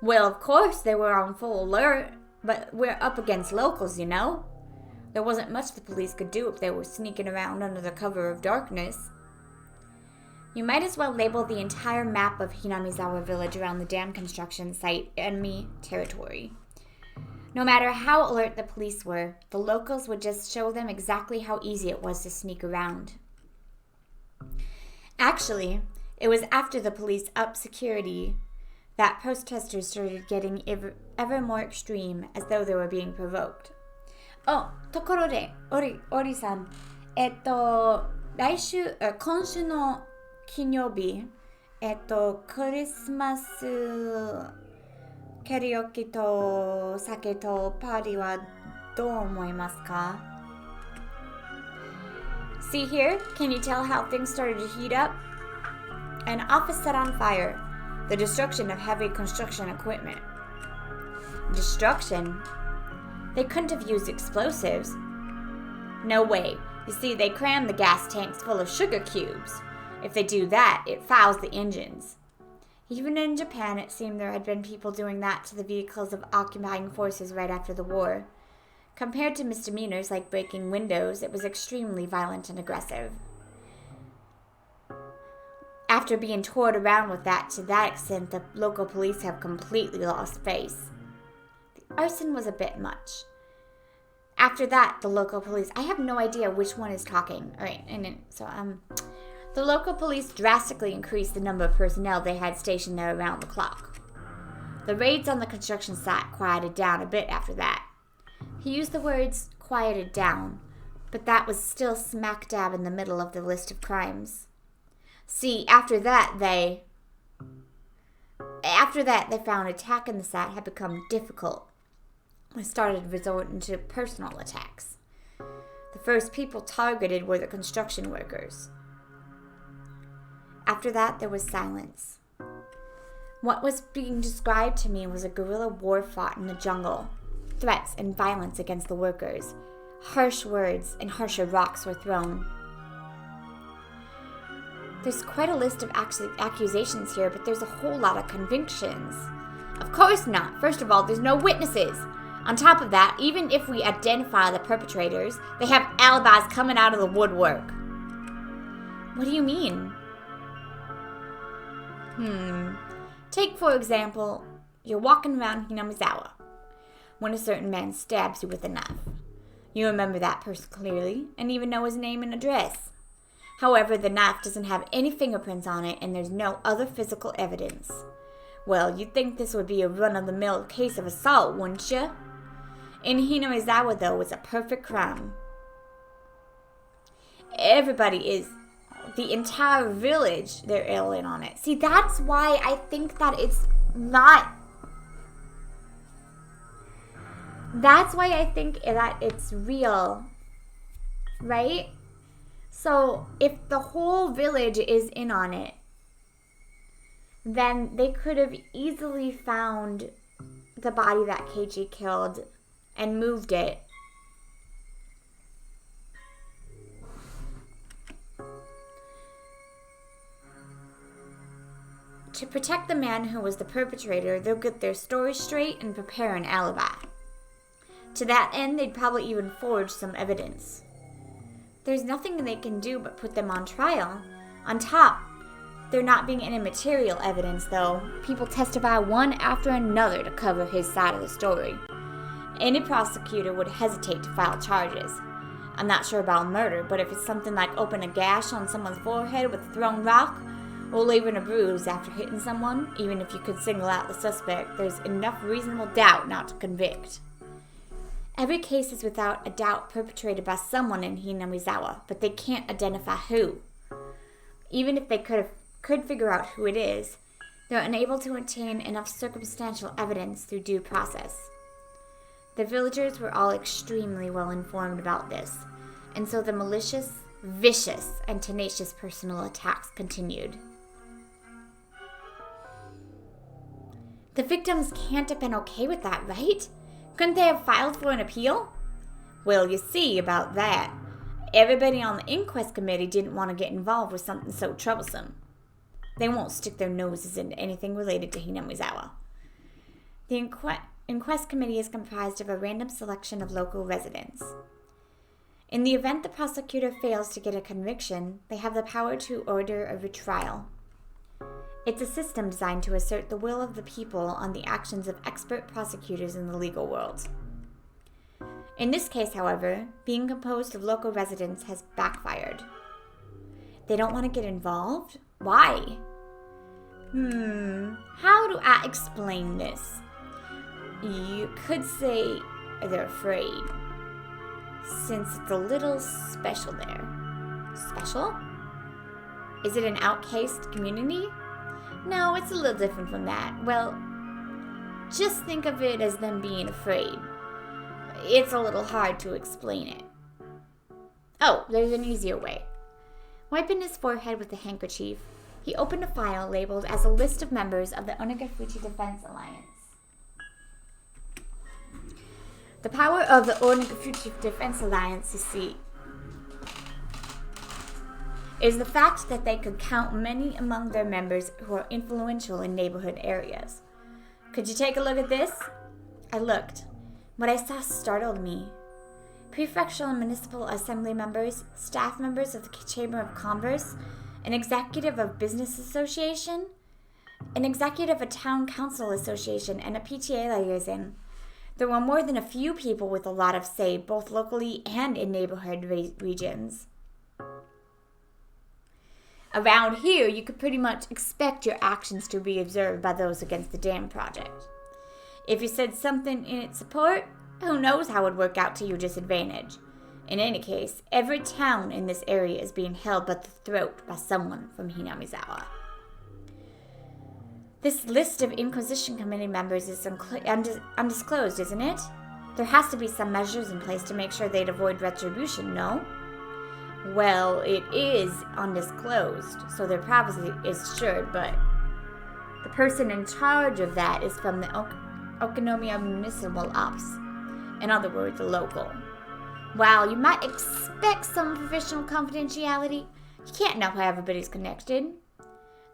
Well, of course, they were on full alert, but we're up against locals, you know? There wasn't much the police could do if they were sneaking around under the cover of darkness. You might as well label the entire map of Hinamizawa village around the dam construction site enemy territory. No matter how alert the police were, the locals would just show them exactly how easy it was to sneak around. Actually, it was after the police upped security that protesters started getting ever more extreme, as though they were being provoked. Oh, ところで、オリさん、今週の金曜日、クリスマスキャリオケと酒とパーティーはどう思いますか? See here, can you tell how things started to heat up? An office set on fire. The destruction of heavy construction equipment. Destruction? They couldn't have used explosives. No way. You see, they crammed the gas tanks full of sugar cubes. If they do that, it fouls the engines. Even in Japan, it seemed there had been people doing that to the vehicles of occupying forces right after the war. Compared to misdemeanors like breaking windows, it was extremely violent and aggressive. After being toured around with that to that extent, the local police have completely lost face. The arson was a bit much. After that, the local police... I have no idea which one is talking. Alright, the local police drastically increased the number of personnel they had stationed there around the clock. The raids on the construction site quieted down a bit after that. He used the words quieted down, but that was still smack dab in the middle of the list of crimes. See, after that, they found attacking the site had become difficult. They started resorting to personal attacks. The first people targeted were the construction workers. After that, there was silence. What was being described to me was a guerrilla war fought in the jungle. Threats and violence against the workers. Harsh words and harsher rocks were thrown. There's quite a list of accusations here, but there's a whole lot of convictions. Of course not. First of all, there's no witnesses. On top of that, even if we identify the perpetrators, they have alibis coming out of the woodwork. What do you mean? Take, for example, you're walking around Hinamizawa when a certain man stabs you with a knife. You remember that person clearly and even know his name and address. However, the knife doesn't have any fingerprints on it and there's no other physical evidence. Well, you'd think this would be a run-of-the-mill case of assault, wouldn't you? In Hinamizawa, though, it's a perfect crime. Everybody is, the entire village, they're ill in on it. See, that's why I think that it's not. That's why I think that it's real, right? So if the whole village is in on it, then they could have easily found the body that Keiji killed and moved it. To protect the man who was the perpetrator, they'll get their story straight and prepare an alibi. To that end, they'd probably even forge some evidence. There's nothing they can do but put them on trial. On top, there not being any material evidence, though, people testify one after another to cover his side of the story. Any prosecutor would hesitate to file charges. I'm not sure about murder, but if it's something like open a gash on someone's forehead with a thrown rock, or leaving a bruise after hitting someone, even if you could single out the suspect, there's enough reasonable doubt not to convict. Every case is without a doubt perpetrated by someone in Hinamizawa, but they can't identify who. Even if they could figure out who it is, they're unable to obtain enough circumstantial evidence through due process. The villagers were all extremely well informed about this, and so the malicious, vicious, and tenacious personal attacks continued. The victims can't have been okay with that, right? Couldn't they have filed for an appeal? Well, you see about that. Everybody on the inquest committee didn't want to get involved with something so troublesome. They won't stick their noses into anything related to Hinamizawa. The inquest committee is comprised of a random selection of local residents. In the event the prosecutor fails to get a conviction, they have the power to order a retrial. It's a system designed to assert the will of the people on the actions of expert prosecutors in the legal world. In this case, however, being composed of local residents has backfired. They don't want to get involved? Why? How do I explain this? You could say they're afraid, since it's a little special there. Special? Is it an outcast community? No, it's a little different from that. Well, just think of it as them being afraid. It's a little hard to explain it. Oh, there's an easier way. Wiping his forehead with a handkerchief, he opened a file labeled as a list of members of the Onagafuchi Defense Alliance. The power of the Onagafuchi Defense Alliance, you see, is the fact that they could count many among their members who are influential in neighborhood areas. Could you take a look at this? I looked. What I saw startled me. Prefectural and municipal assembly members, staff members of the Chamber of Commerce, an executive of business association, an executive of town council association, and a PTA liaison. There were more than a few people with a lot of say, both locally and in neighborhood regions. Around here, you could pretty much expect your actions to be observed by those against the dam project. If you said something in its support, who knows how it would work out to your disadvantage. In any case, every town in this area is being held by the throat by someone from Hinamizawa. This list of Inquisition Committee members is undisclosed, isn't it? There has to be some measures in place to make sure they'd avoid retribution, no? Well, it is undisclosed, so their privacy is assured, but The person in charge of that is from the Okonomiya Municipal Ops. In other words, a local. While you might expect some professional confidentiality, you can't know how everybody's connected.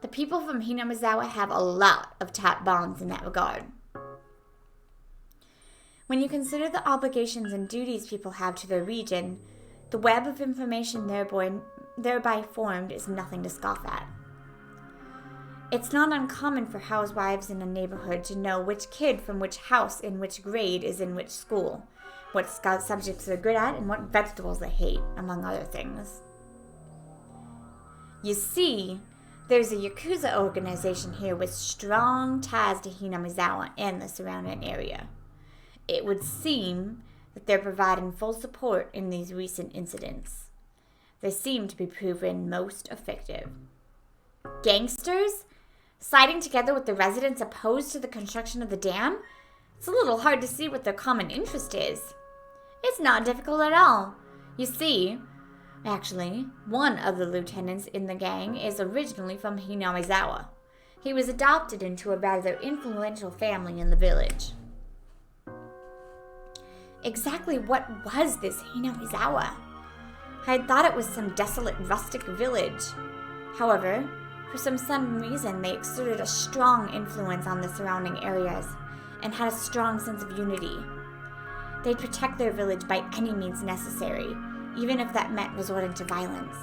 The people from Hinamizawa have a lot of tight bonds in that regard. When you consider the obligations and duties people have to their region, the web of information thereby formed is nothing to scoff at. It's not uncommon for housewives in a neighborhood to know which kid from which house in which grade is in which school, what subjects they're good at, and what vegetables they hate, among other things. You see, there's a Yakuza organization here with strong ties to Hinamizawa and the surrounding area. It would seem that they're providing full support in these recent incidents. They seem to be proven most effective. Gangsters? Siding together with the residents opposed to the construction of the dam? It's a little hard to see what their common interest is. It's not difficult at all. You see, actually, one of the lieutenants in the gang is originally from Hinamizawa. He was adopted into a rather influential family in the village. Exactly what was this Hinamizawa? I had thought it was some desolate rustic village. However, for some sudden reason, they exerted a strong influence on the surrounding areas and had a strong sense of unity. They'd protect their village by any means necessary, even if that meant resorting to violence.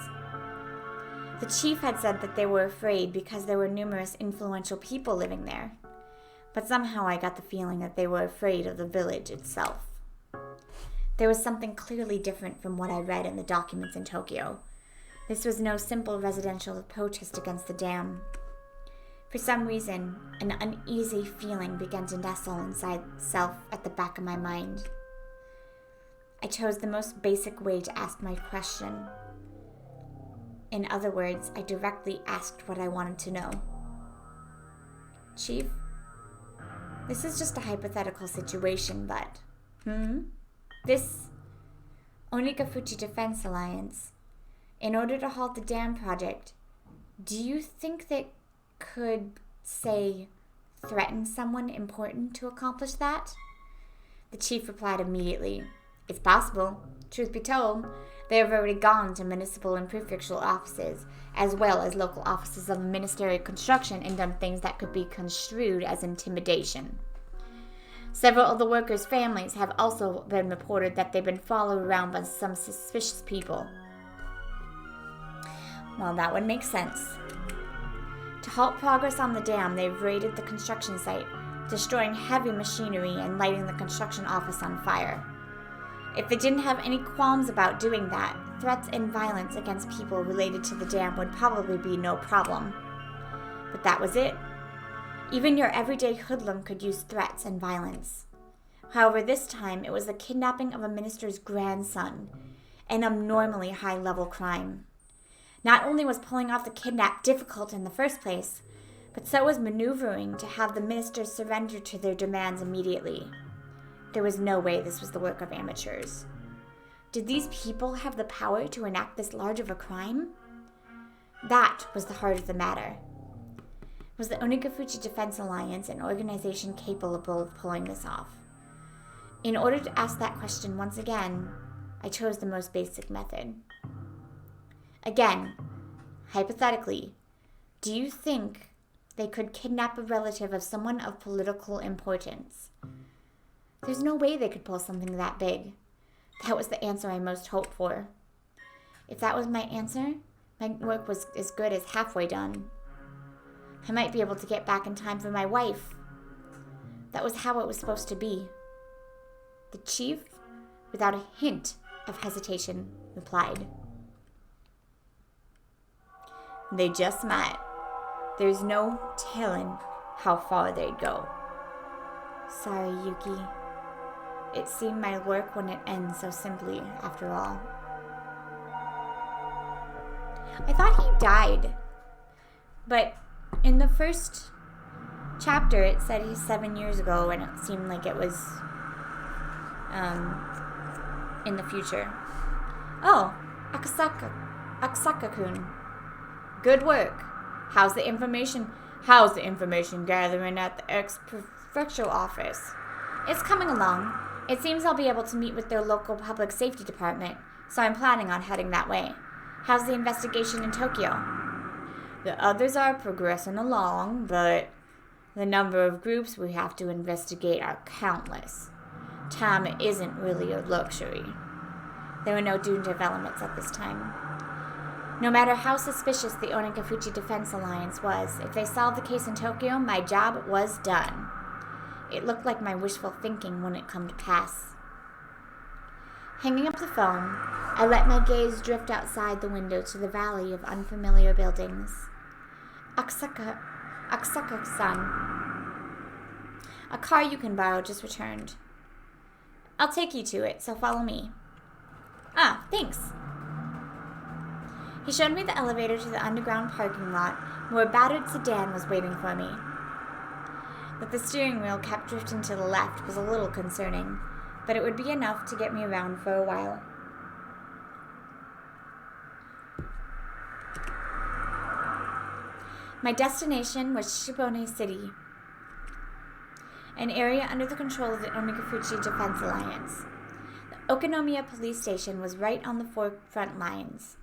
The chief had said that they were afraid because there were numerous influential people living there, but somehow I got the feeling that they were afraid of the village itself. There was something clearly different from what I read in the documents in Tokyo. This was no simple residential protest against the dam. For some reason, an uneasy feeling began to nestle inside self at the back of my mind. I chose the most basic way to ask my question. In other words, I directly asked what I wanted to know. Chief, this is just a hypothetical situation, but... This Onikafuchi Defense Alliance, in order to halt the dam project, do you think they could, say, threaten someone important to accomplish that? The chief replied immediately, "It's possible. Truth be told, they have already gone to municipal and prefectural offices, as well as local offices of Ministry of Construction, and done things that could be construed as intimidation. Several of the workers' families have also been reported that they've been followed around by some suspicious people." Well, that would make sense. To halt progress on the dam, they've raided the construction site, destroying heavy machinery and lighting the construction office on fire. If they didn't have any qualms about doing that, threats and violence against people related to the dam would probably be no problem. But that was it. Even your everyday hoodlum could use threats and violence. However, this time it was the kidnapping of a minister's grandson, an abnormally high-level crime. Not only was pulling off the kidnap difficult in the first place, but so was maneuvering to have the ministers surrender to their demands immediately. There was no way this was the work of amateurs. Did these people have the power to enact this large of a crime? That was the heart of the matter. Was the Onikafuchi Defense Alliance an organization capable of pulling this off? In order to ask that question once again, I chose the most basic method. Again, hypothetically, do you think they could kidnap a relative of someone of political importance? There's no way they could pull something that big. That was the answer I most hoped for. If that was my answer, my work was as good as halfway done. I might be able to get back in time for my wife. That was how it was supposed to be. The chief, without a hint of hesitation, replied, "They just might. There's no telling how far they'd go." Sorry, Yuki. It seemed my work wouldn't end so simply, after all. I thought he died. But in the first chapter, it said he's 7 years ago, and it seemed like it was in the future. Oh, Akasaka-kun. Good work. How's the information How's the information gathering at the ex-prefectural office? It's coming along. It seems I'll be able to meet with their local public safety department, so I'm planning on heading that way. How's the investigation in Tokyo? The others are progressing along, but the number of groups we have to investigate are countless. Time isn't really a luxury. There were no doomed developments at this time. No matter how suspicious the Onikafuchi Defense Alliance was, if they solved the case in Tokyo, my job was done. It looked like my wishful thinking wouldn't come to pass. Hanging up the phone, I let my gaze drift outside the window to the valley of unfamiliar buildings. Akasaka-san. A car you can borrow just returned. I'll take you to it, so follow me. Ah, thanks. He showed me the elevator to the underground parking lot, where a battered sedan was waiting for me. That the steering wheel kept drifting to the left was a little concerning, but it would be enough to get me around for a while. My destination was Shibone City, an area under the control of the Onikafuchi Defense Alliance. The Okinomiya police station was right on the forefront lines.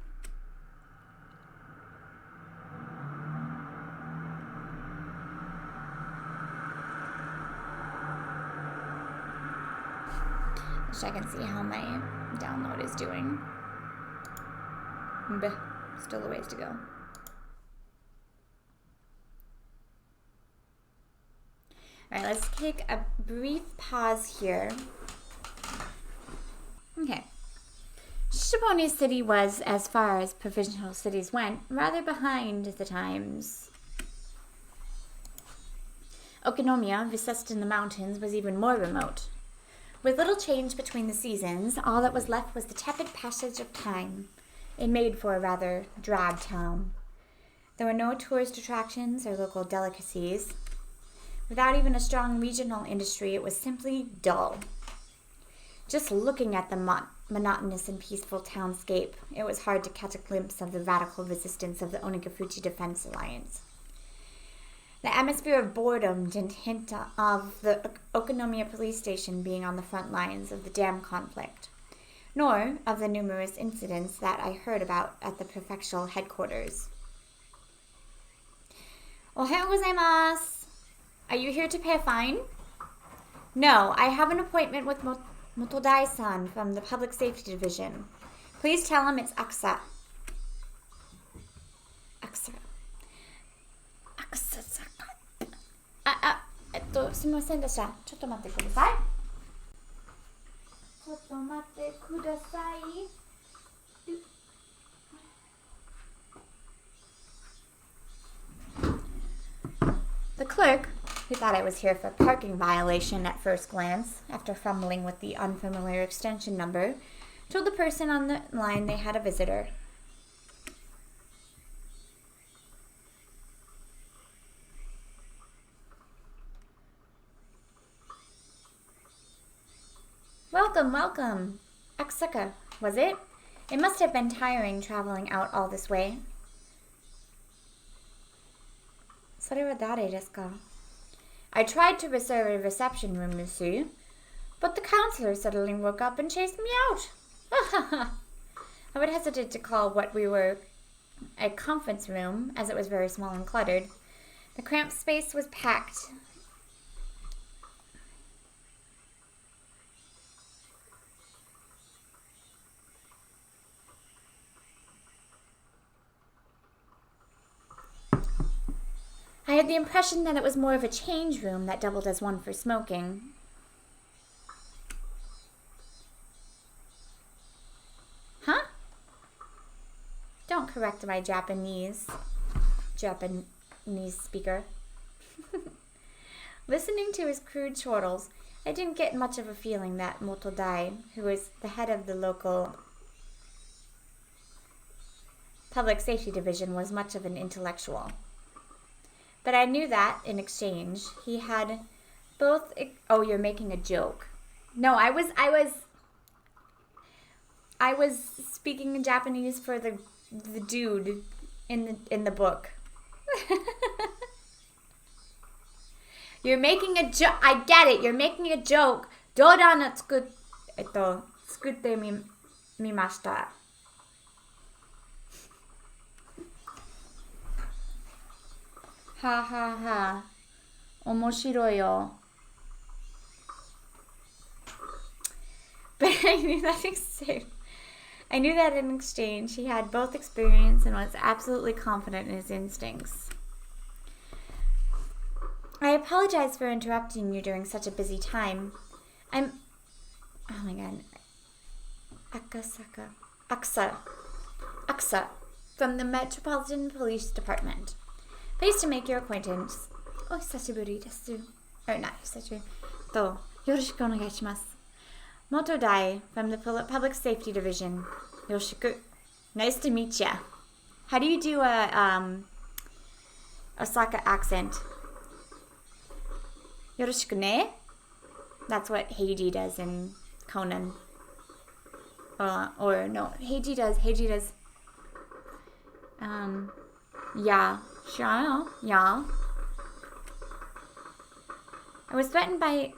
I can see how my download is doing. But still a ways to go. Alright, let's take a brief pause here. Okay. Shibone City was, as far as provincial cities went, rather behind the times. Okinomiya, recessed in the mountains, was even more remote. With little change between the seasons, all that was left was the tepid passage of time. It made for a rather drab town. There were no tourist attractions or local delicacies. Without even a strong regional industry, it was simply dull. Just looking at the monotonous and peaceful townscape, it was hard to catch a glimpse of the radical resistance of the Onikafuchi Defense Alliance. The atmosphere of boredom didn't hint of the Okinomiya police station being on the front lines of the dam conflict, nor of the numerous incidents that I heard about at the prefectural headquarters. Ohayou gozaimasu. Are you here to pay a fine? No, I have an appointment with Motodai-san from the Public Safety Division. Please tell him it's Akasaka. すみませんでした。ちょっと待ってください。ちょっと待ってください。The clerk, who thought I was here for a parking violation at first glance, after fumbling with the unfamiliar extension number, told the person on the line they had a visitor. Welcome, welcome. Akasaka, was it? It must have been tiring traveling out all this way. それは誰ですか? I tried to reserve a reception room, monsieur, but the counselor suddenly woke up and chased me out. I would hesitate to call what we were a conference room, as it was very small and cluttered. The cramped space was packed. I had the impression that it was more of a change room that doubled as one for smoking. Huh? Don't correct my Japanese speaker. Listening to his crude chortles, I didn't get much of a feeling that Motodai, who was the head of the local public safety division, was much of an intellectual. But I knew that, in exchange, he had both... Oh, you're making a joke. No, I was speaking in Japanese for the dude in the book. You're making a joke. I get it. You're making a joke. 冗談を作ってみました。ははは。面白いよ。But I knew that in exchange, he had both experience and was absolutely confident in his instincts. I apologize for interrupting you during such a busy time. Oh my god. Akasaka, from the Metropolitan Police Department. Pleased to make your acquaintance. Oh, 久しぶりです。Or not 久しぶり。よろしくお願いします。Moto Dai from the Public Safety Division. Yoroshiku. Nice to meet ya. How do you do a Osaka accent? Yoroshiku ne? That's what Heiji does in Conan. Or no, Heiji does. Yeah. Sure. Yeah. I was threatened by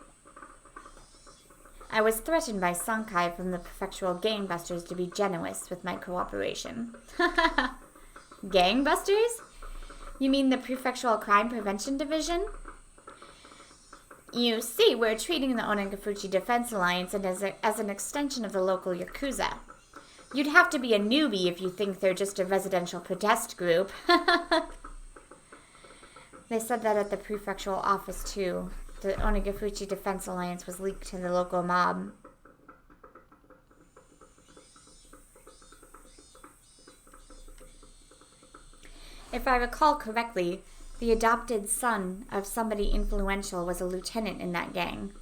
Sankai from the prefectural gangbusters to be generous with my cooperation. Gangbusters? You mean the Prefectural Crime Prevention Division? You see, we're treating the Onagafuchi Defense Alliance as an extension of the local Yakuza. You'd have to be a noobie if you think they're just a residential protest group. They said that at the prefectural office, too. The Onagafuchi Defense Alliance was leaked to the local mob. If I recall correctly, the adopted son of somebody influential was a lieutenant in that gang.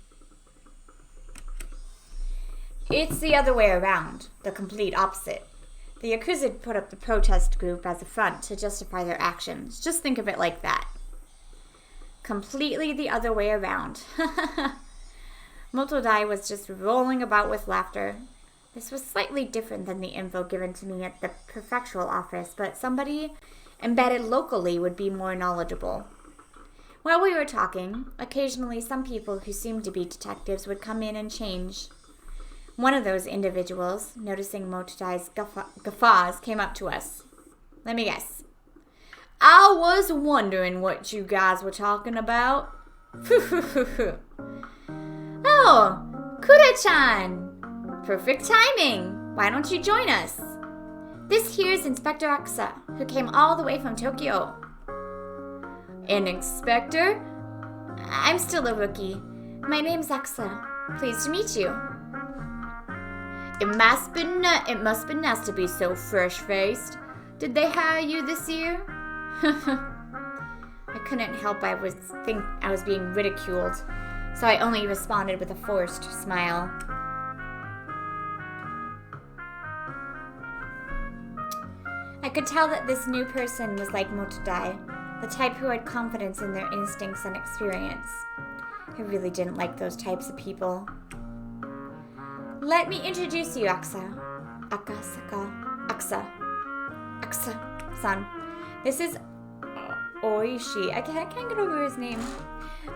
It's the other way around, the complete opposite. The Yakuza put up the protest group as a front to justify their actions. Just think of it like that. Completely the other way around. Motodai was just rolling about with laughter. This was slightly different than the info given to me at the prefectural office, but somebody embedded locally would be more knowledgeable. While we were talking, occasionally some people who seemed to be detectives would come in and change. One of those individuals, noticing Motodai's guffaws, came up to us. Let me guess. I was wondering what you guys were talking about. Oh, Kura-chan! Perfect timing! Why don't you join us? This here's Inspector Akasa, who came all the way from Tokyo. An inspector? I'm still a rookie. My name's Akasa. Pleased to meet you. It must be nice to be so fresh-faced. Did they hire you this year? I couldn't help I was being ridiculed, so I only responded with a forced smile. I could tell that this new person was like Motodai, the type who had confidence in their instincts and experience. I really didn't like those types of people. Let me introduce you, Akasaka. Akasa-san. This is Oishi. I can't get over his name.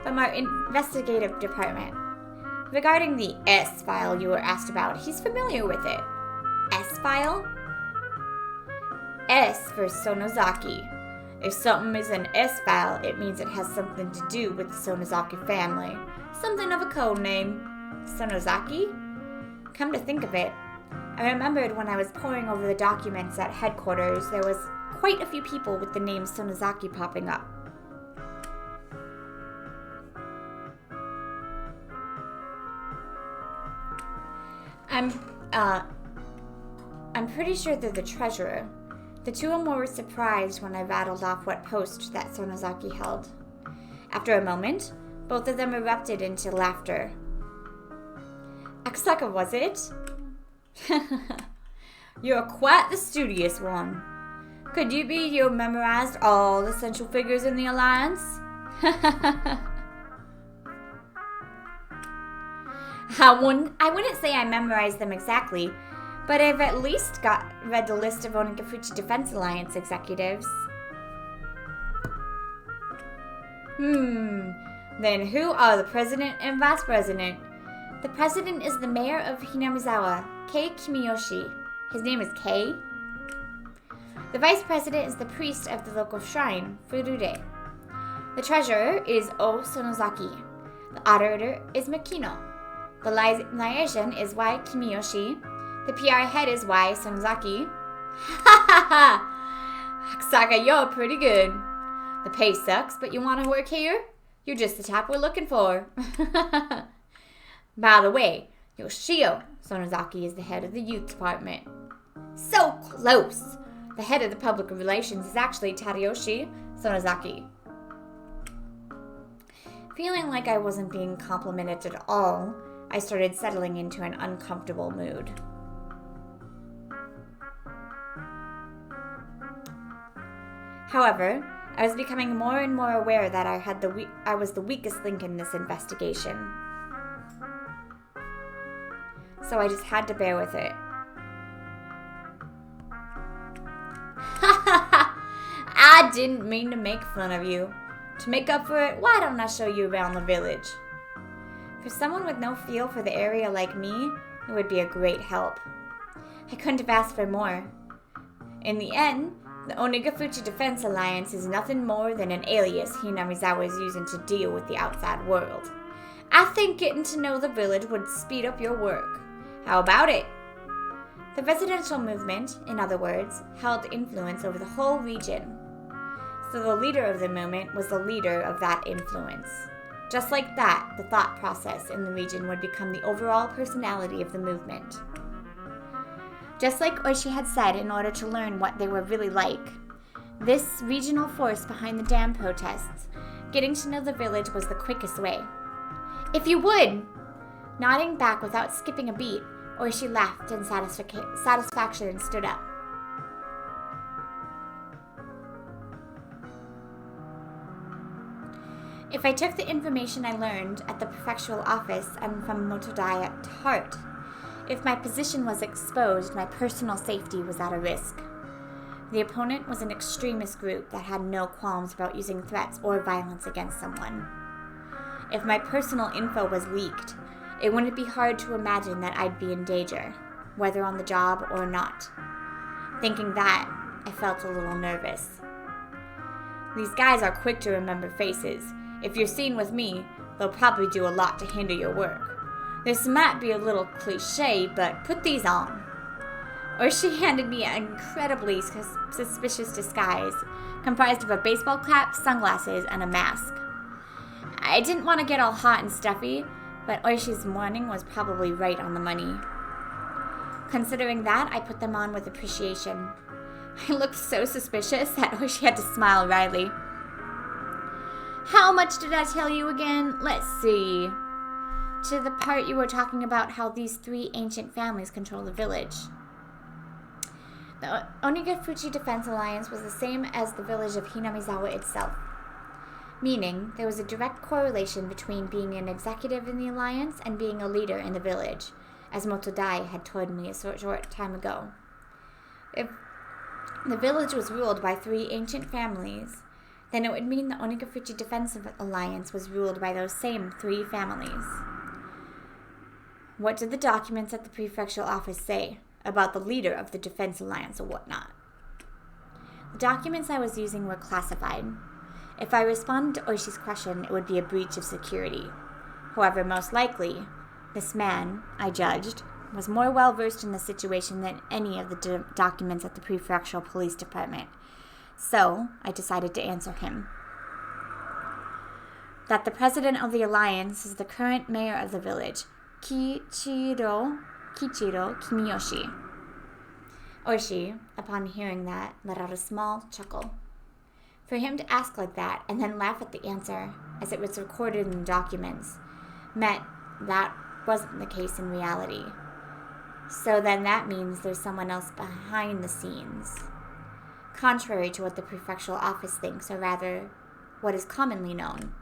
From our investigative department. Regarding the S-file you were asked about, he's familiar with it. S-file? S for Sonozaki. If something is an S-file, it means it has something to do with the Sonozaki family. Something of a code name. Sonozaki? Come to think of it, I remembered when I was poring over the documents at headquarters, there was quite a few people with the name Sonozaki popping up. I'm pretty sure they're the treasurer. The two of them were surprised when I rattled off what post that Sonozaki held. After a moment, both of them erupted into laughter. Akasaka, was it? You're quite the studious one. Could you be you memorized all the central figures in the Alliance? I wouldn't say I memorized them exactly, but I've at least read the list of Onagafuchi Defense Alliance executives. Then who are the president and vice president? The president is the mayor of Hinamizawa, Kei Kimiyoshi. His name is Kei. The vice president is the priest of the local shrine, Furure. The treasurer is O Sonozaki. The auditor is Makino. The liaison is Y Kimiyoshi. The PR head is Y Sonozaki. Ha ha ha! Akasaka, you're pretty good. The pay sucks, but you want to work here? You're just the type we're looking for. By the way, Yoshio Sonozaki is the head of the youth department. So close! The head of the public relations is actually Tadayoshi Sonozaki. Feeling like I wasn't being complimented at all, I started settling into an uncomfortable mood. However, I was becoming more and more aware that I was the weakest link in this investigation. So I just had to bear with it. I didn't mean to make fun of you. To make up for it, why don't I show you around the village? For someone with no feel for the area like me, it would be a great help. I couldn't have asked for more. In the end, the Onigafuchi Defense Alliance is nothing more than an alias Hinamizawa is using to deal with the outside world. I think getting to know the village would speed up your work. How about it? The residential movement, in other words, held influence over the whole region. So the leader of the movement was the leader of that influence. Just like that, the thought process in the region would become the overall personality of the movement. Just like Oishi had said in order to learn what they were really like, this regional force behind the dam protests, getting to know the village was the quickest way. If you would! Nodding back without skipping a beat, Oishi laughed in satisfaction and stood up. If I took the information I learned at the prefectural office and from Motodai to heart, if my position was exposed, my personal safety was at a risk. The opponent was an extremist group that had no qualms about using threats or violence against someone. If my personal info was leaked, it wouldn't be hard to imagine that I'd be in danger, whether on the job or not. Thinking that, I felt a little nervous. These guys are quick to remember faces. If you're seen with me, they'll probably do a lot to hinder your work. This might be a little cliche, but put these on. Or she handed me an incredibly suspicious disguise, comprised of a baseball cap, sunglasses, and a mask. I didn't want to get all hot and stuffy, but Oishi's warning was probably right on the money. Considering that, I put them on with appreciation. I looked so suspicious that Oishi had to smile wryly. How much did I tell you again? Let's see. To the part you were talking about how these three ancient families control the village. The Onigafuchi Defense Alliance was the same as the village of Hinamizawa itself, meaning there was a direct correlation between being an executive in the alliance and being a leader in the village, as Motodai had told me a short time ago. If the village was ruled by three ancient families, then it would mean the Onigafuchi Defense Alliance was ruled by those same three families. What did the documents at the prefectural office say about the leader of the Defense Alliance or whatnot? The documents I was using were classified. If I responded to Oishi's question, it would be a breach of security. However, most likely, this man, I judged, was more well-versed in the situation than any of the documents at the prefectural police department. So, I decided to answer him. That the president of the alliance is the current mayor of the village, Kichiro Kimiyoshi. Oishi, upon hearing that, let out a small chuckle. For him to ask like that and then laugh at the answer, as it was recorded in the documents, meant that wasn't the case in reality. So then that means there's someone else behind the scenes. Contrary to what the prefectural office thinks, or rather, what is commonly known.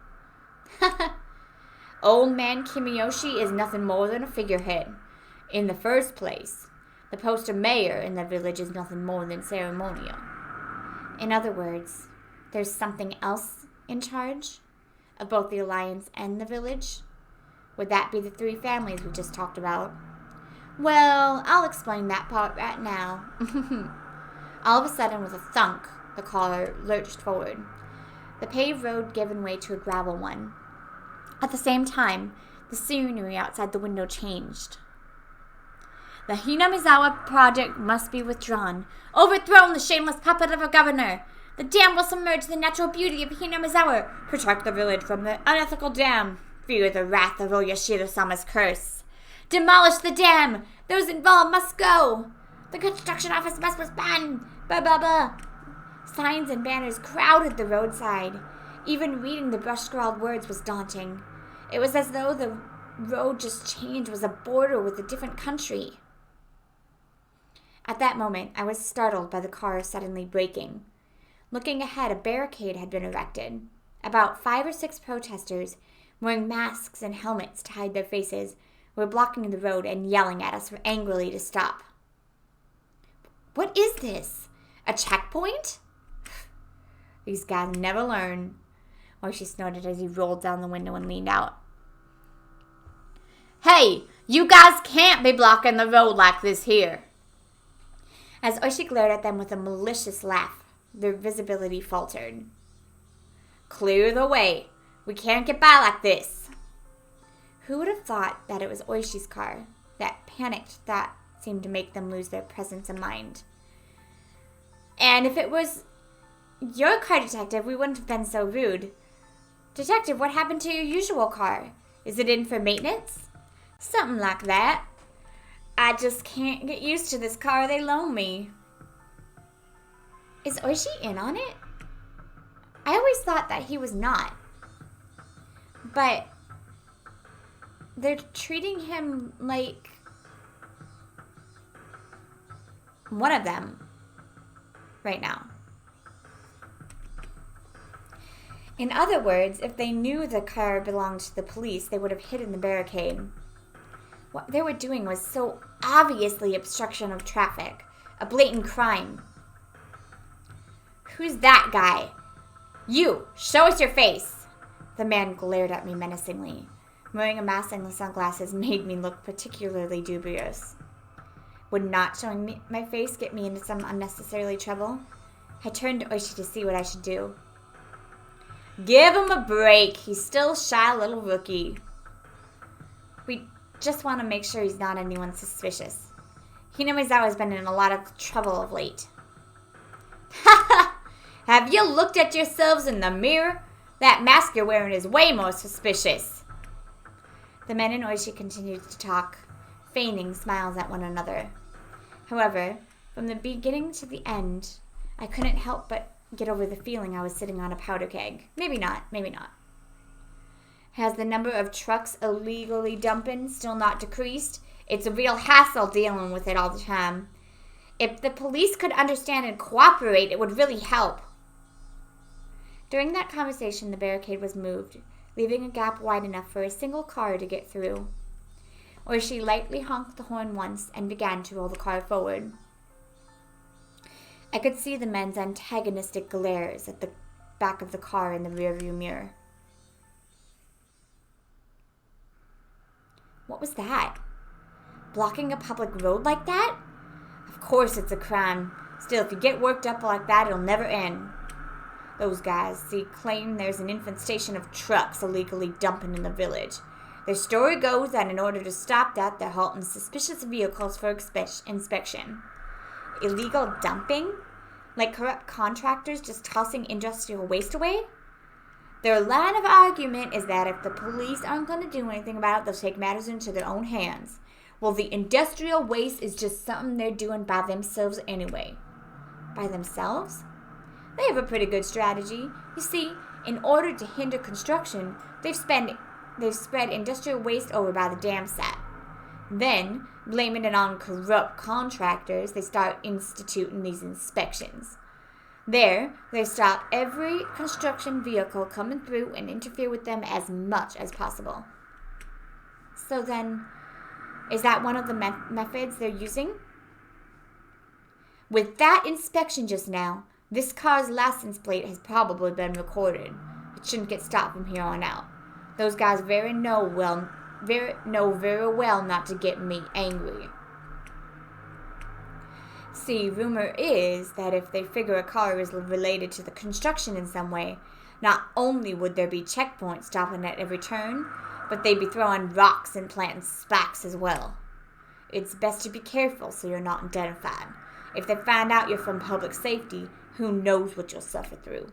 Old man Kimiyoshi is nothing more than a figurehead. In the first place, the post of mayor in the village is nothing more than ceremonial. In other words, there's something else in charge? of both the Alliance and the village? Would that be the 3 families we just talked about? Well, I'll explain that part right now. All of a sudden, with a thunk, the car lurched forward. The paved road gave way to a gravel one. At the same time, the scenery outside the window changed. The Hinamizawa project must be withdrawn. Overthrown the shameless puppet of a governor. The dam will submerge the natural beauty of Hinamizawa. Protect the village from the unethical dam. Fear the wrath of Oyashiro-sama's curse. Demolish the dam. Those involved must go. The construction office must respond. Blah, blah, blah. Signs and banners crowded the roadside. Even reading the brush-scrawled words was daunting. It was as though the road just changed was a border with a different country. At that moment, I was startled by the car suddenly braking. Looking ahead, a barricade had been erected. About 5 or 6 protesters, wearing masks and helmets to hide their faces, were blocking the road and yelling at us angrily to stop. What is this? A checkpoint? These guys never learn. Oishi snorted as he rolled down the window and leaned out. Hey, you guys can't be blocking the road like this here. As Oishi glared at them with a malicious laugh, their visibility faltered. Clear the way. We can't get by like this. Who would have thought that it was Oishi's car? That panicked thought seemed to make them lose their presence of mind. And if it was your car, Detective, we wouldn't have been so rude. Detective, what happened to your usual car? Is it in for maintenance? Something like that. I just can't get used to this car they loan me. Is Oishi in on it? I always thought that he was not. But they're treating him like one of them right now. In other words, if they knew the car belonged to the police, they would have hidden the barricade. What they were doing was so obviously obstruction of traffic, a blatant crime. Who's that guy? You, show us your face. The man glared at me menacingly. Wearing a mask and the sunglasses made me look particularly dubious. Would not showing me my face get me into some unnecessary trouble? I turned to Oishi to see what I should do. Give him a break. He's still a shy little rookie. We just want to make sure he's not anyone suspicious. Hinamizawa has been in a lot of trouble of late. Ha ha! Have you looked at yourselves in the mirror? That mask you're wearing is way more suspicious. The men and Oishi continued to talk, feigning smiles at one another. However, from the beginning to the end, I couldn't help but get over the feeling I was sitting on a powder keg. Maybe not, maybe not. Has the number of trucks illegally dumping still not decreased? It's a real hassle dealing with it all the time. If the police could understand and cooperate, it would really help. During that conversation, the barricade was moved, leaving a gap wide enough for a single car to get through. Oishi lightly honked the horn once and began to roll the car forward. I could see the men's antagonistic glares at the back of the car in the rearview mirror. What was that? Blocking a public road like that? Of course it's a crime. Still, if you get worked up like that, it'll never end. Those guys, claim there's an infestation of trucks illegally dumping in the village. Their story goes that in order to stop that, they're halting suspicious vehicles for inspection. Illegal dumping? Like corrupt contractors just tossing industrial waste away? Their line of argument is that if the police aren't going to do anything about it, they'll take matters into their own hands. Well, the industrial waste is just something they're doing by themselves anyway. By themselves? They have a pretty good strategy. You see, in order to hinder construction, they've spread industrial waste over by the dam site. Then, blaming it on corrupt contractors, they start instituting these inspections. There, they stop every construction vehicle coming through and interfere with them as much as possible. So then, is that one of the methods they're using? With that inspection just now, this car's license plate has probably been recorded. It shouldn't get stopped from here on out. Those guys know very well not to get me angry. See, rumor is that if they figure a car is related to the construction in some way, not only would there be checkpoints stopping at every turn, but they'd be throwing rocks and planting spikes as well. It's best to be careful so you're not identified. If they find out you're from public safety, who knows what you'll suffer through.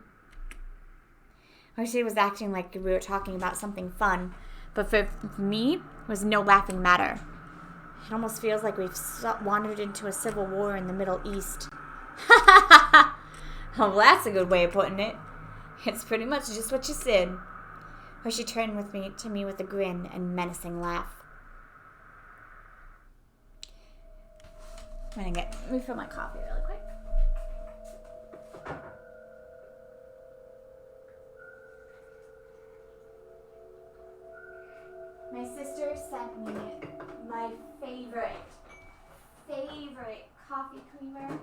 Or she was acting like we were talking about something fun, but for me, it was no laughing matter. It almost feels like we've wandered into a civil war in the Middle East. Oh, that's a good way of putting it. It's pretty much just what you said. Or she turned to me with a grin and menacing laugh. I'm gonna refill my coffee really quick. My sister sent me my favorite coffee creamer,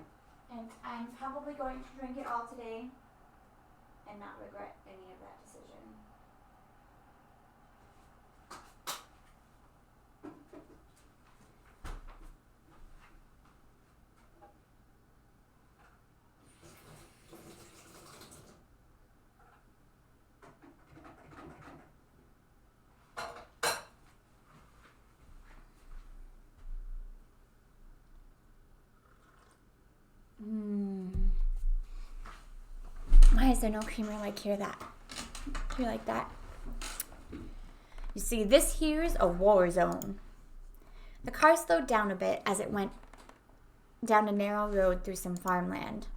and I'm probably going to drink it all today and not regret any of that decision. Why is there no creamer like here like that? You see, this here's a war zone. The car slowed down a bit as it went down a narrow road through some farmland.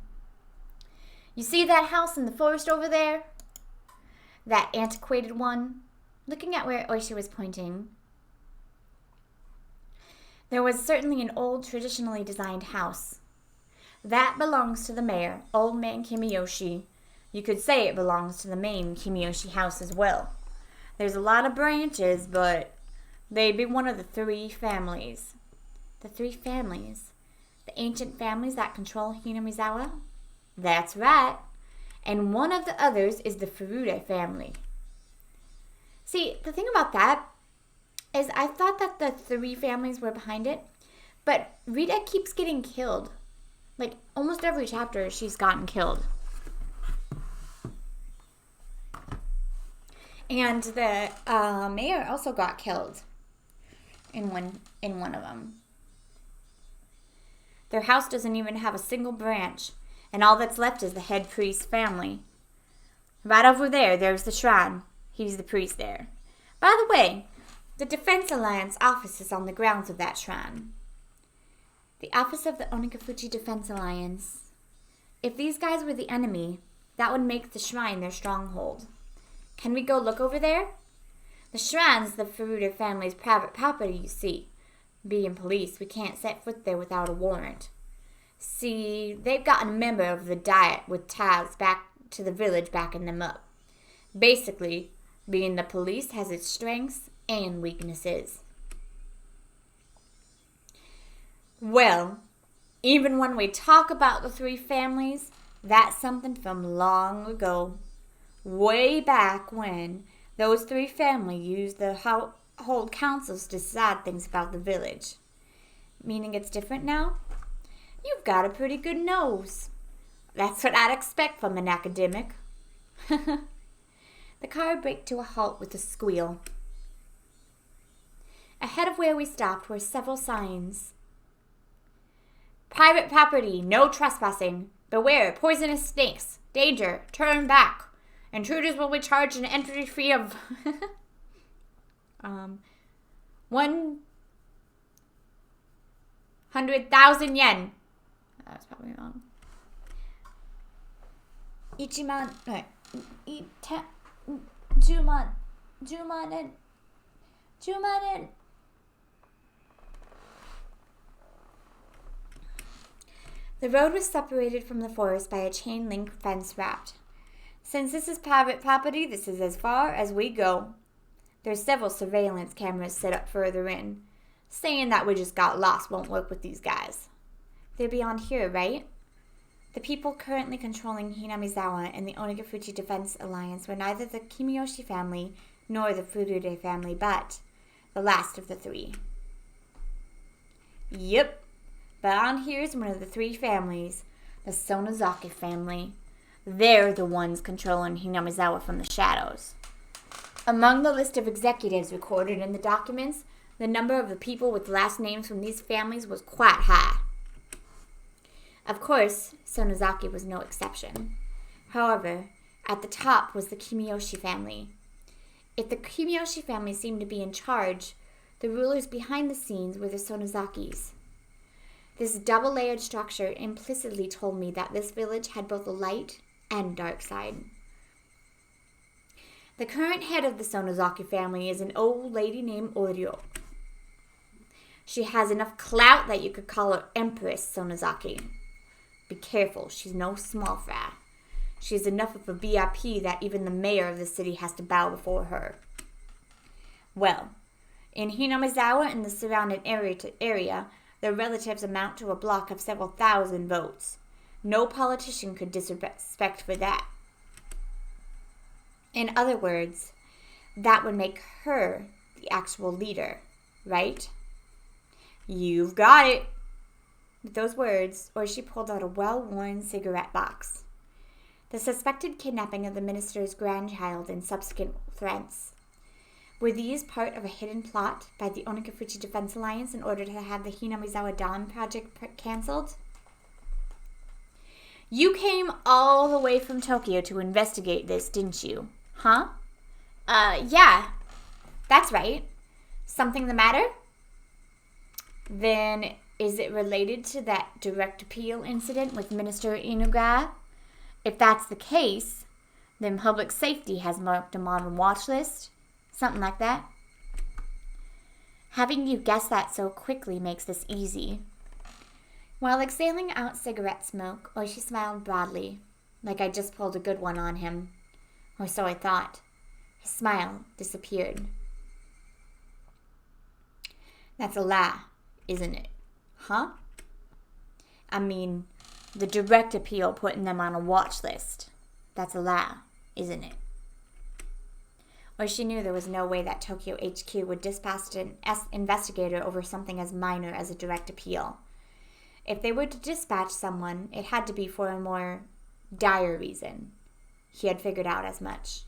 You see that house in the forest over there? That antiquated one? Looking at where Oishi was pointing. There was certainly an old, traditionally designed house. That belongs to the mayor, Old Man Kimiyoshi. You could say it belongs to the main Kimiyoshi house as well. There's a lot of branches, but they'd be one of the three families. The three families? The ancient families that control Hinamizawa? That's right. And one of the others is the Furude family. See, the thing about that is I thought that the three families were behind it, but Rita keeps getting killed. Like, almost every chapter she's gotten killed. And the mayor also got killed in one of them. Their house doesn't even have a single branch, and all that's left is the head priest's family. Right over there's the shrine. He's the priest there. By the way, the Defense Alliance office is on the grounds of that shrine. The office of the Onikafuji Defense Alliance. If these guys were the enemy, that would make the shrine their stronghold. Can we go look over there? The shrine's the Furude family's private property, you see. Being police, we can't set foot there without a warrant. See, they've gotten a member of the Diet with ties back to the village backing them up. Basically, being the police has its strengths and weaknesses. Well, even when we talk about the three families, that's something from long ago. Way back when those three families used the hold councils to decide things about the village. Meaning it's different now? You've got a pretty good nose. That's what I'd expect from an academic. The car braked to a halt with a squeal. Ahead of where we stopped were several signs. Private property, no trespassing. Beware, poisonous snakes. Danger, turn back. Intruders will be charged an entry fee of 100,000 yen. That's probably wrong. Ichiman, no, 10万 yen. The road was separated from the forest by a chain link fence wrapped. Since this is private property, this is as far as we go. There's several surveillance cameras set up further in. Saying that we just got lost won't work with these guys. They're beyond here, right? The people currently controlling Hinamizawa and the Onagafuchi Defense Alliance were neither the Kimiyoshi family nor the Furude family, but the last of the three. Yep, but on here's one of the three families, the Sonozaki family. They're the ones controlling Hinamizawa from the shadows. Among the list of executives recorded in the documents, the number of the people with last names from these families was quite high. Of course, Sonozaki was no exception. However, at the top was the Kimiyoshi family. If the Kimiyoshi family seemed to be in charge, the rulers behind the scenes were the Sonozakis. This double-layered structure implicitly told me that this village had both a light and dark side. The current head of the Sonozaki family is an old lady named Oryo. She has enough clout that you could call her Empress Sonozaki. Be careful, she's no small fry. She's enough of a VIP that even the mayor of the city has to bow before her. Well, in Hinamizawa and the surrounding area, their relatives amount to a block of several thousand votes. No politician could disrespect for that. In other words, that would make her the actual leader, right? You've got it. With those words, Oishi pulled out a well-worn cigarette box. The suspected kidnapping of the minister's grandchild and subsequent threats. Were these part of a hidden plot by the Onagafuchi Defense Alliance in order to have the Hinamizawa Dawn project cancelled? You came all the way from Tokyo to investigate this, didn't you? Huh? Yeah. That's right. Something the matter? Then is it related to that direct appeal incident with Minister Inuga? If that's the case, then public safety has marked him on a watch list. Something like that. Having you guess that so quickly makes this easy. While exhaling out cigarette smoke, Oishi smiled broadly, like I just pulled a good one on him. Or so I thought. His smile disappeared. That's a lie, isn't it? Huh? I mean, the direct appeal putting them on a watch list. That's a lie, isn't it? Or she knew there was no way that Tokyo HQ would dispatch an investigator over something as minor as a direct appeal. If they were to dispatch someone, it had to be for a more dire reason. He had figured out as much.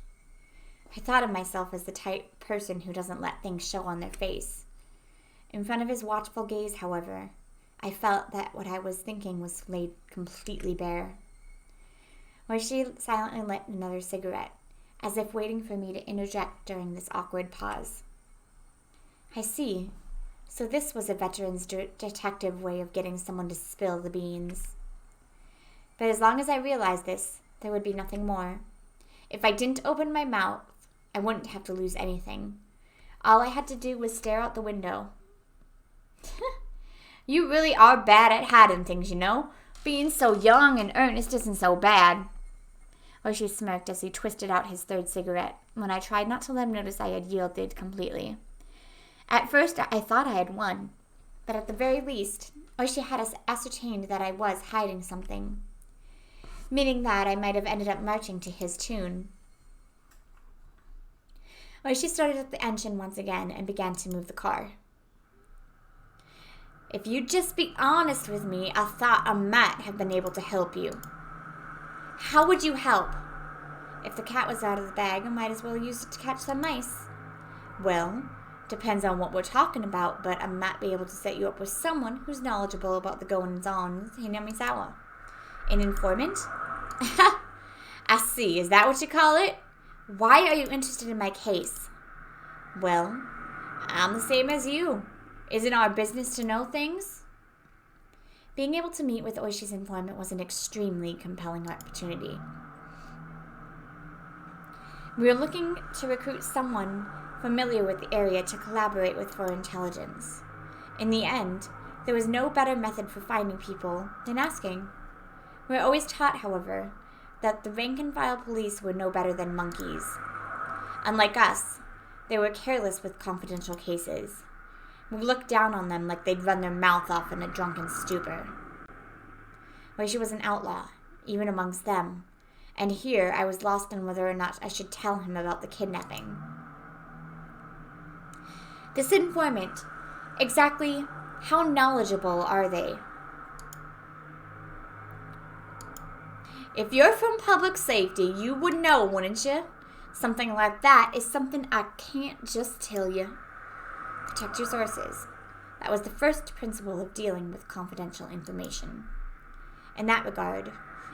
I thought of myself as the type person who doesn't let things show on their face. In front of his watchful gaze, however, I felt that what I was thinking was laid completely bare. Or she silently lit another cigarette, as if waiting for me to interject during this awkward pause. I see. So this was a veteran's detective way of getting someone to spill the beans. But as long as I realized this, there would be nothing more. If I didn't open my mouth, I wouldn't have to lose anything. All I had to do was stare out the window. You really are bad at hiding things, you know. Being so young and earnest isn't so bad. Or she smirked as he twisted out his third cigarette, when I tried not to let him notice I had yielded completely. At first, I thought I had won, but at the very least, Oishi had ascertained that I was hiding something, meaning that I might have ended up marching to his tune. Oishi started up the engine once again and began to move the car. If you'd just be honest with me, I thought I might have been able to help you. How would you help? If the cat was out of the bag, I might as well use it to catch some mice. Well, depends on what we're talking about, but I might be able to set you up with someone who's knowledgeable about the goings-on with Hinamizawa. An informant? I see. Is that what you call it? Why are you interested in my case? Well, I'm the same as you. Isn't our business to know things? Being able to meet with Oishi's informant was an extremely compelling opportunity. We were looking to recruit someone familiar with the area to collaborate with for intelligence. In the end, there was no better method for finding people than asking. We were always taught, however, that the rank-and-file police were no better than monkeys. Unlike us, they were careless with confidential cases. We looked down on them like they'd run their mouth off in a drunken stupor. where she was an outlaw, even amongst them. And here I was lost in whether or not I should tell him about the kidnapping. This informant, exactly how knowledgeable are they? If you're from public safety, you would know, wouldn't you? Something like that is something I can't just tell you. Protect your sources. That was the first principle of dealing with confidential information. In that regard,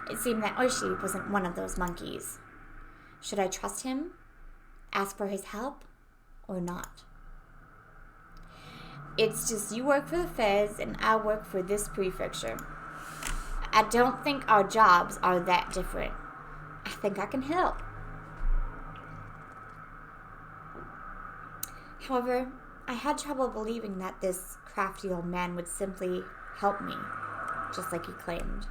it seemed that Oishi wasn't one of those monkeys. Should I trust him, ask for his help, or not? It's just you work for the feds and I work for this prefecture. I don't think our jobs are that different. I think I can help. However, I had trouble believing that this crafty old man would simply help me, just like he claimed.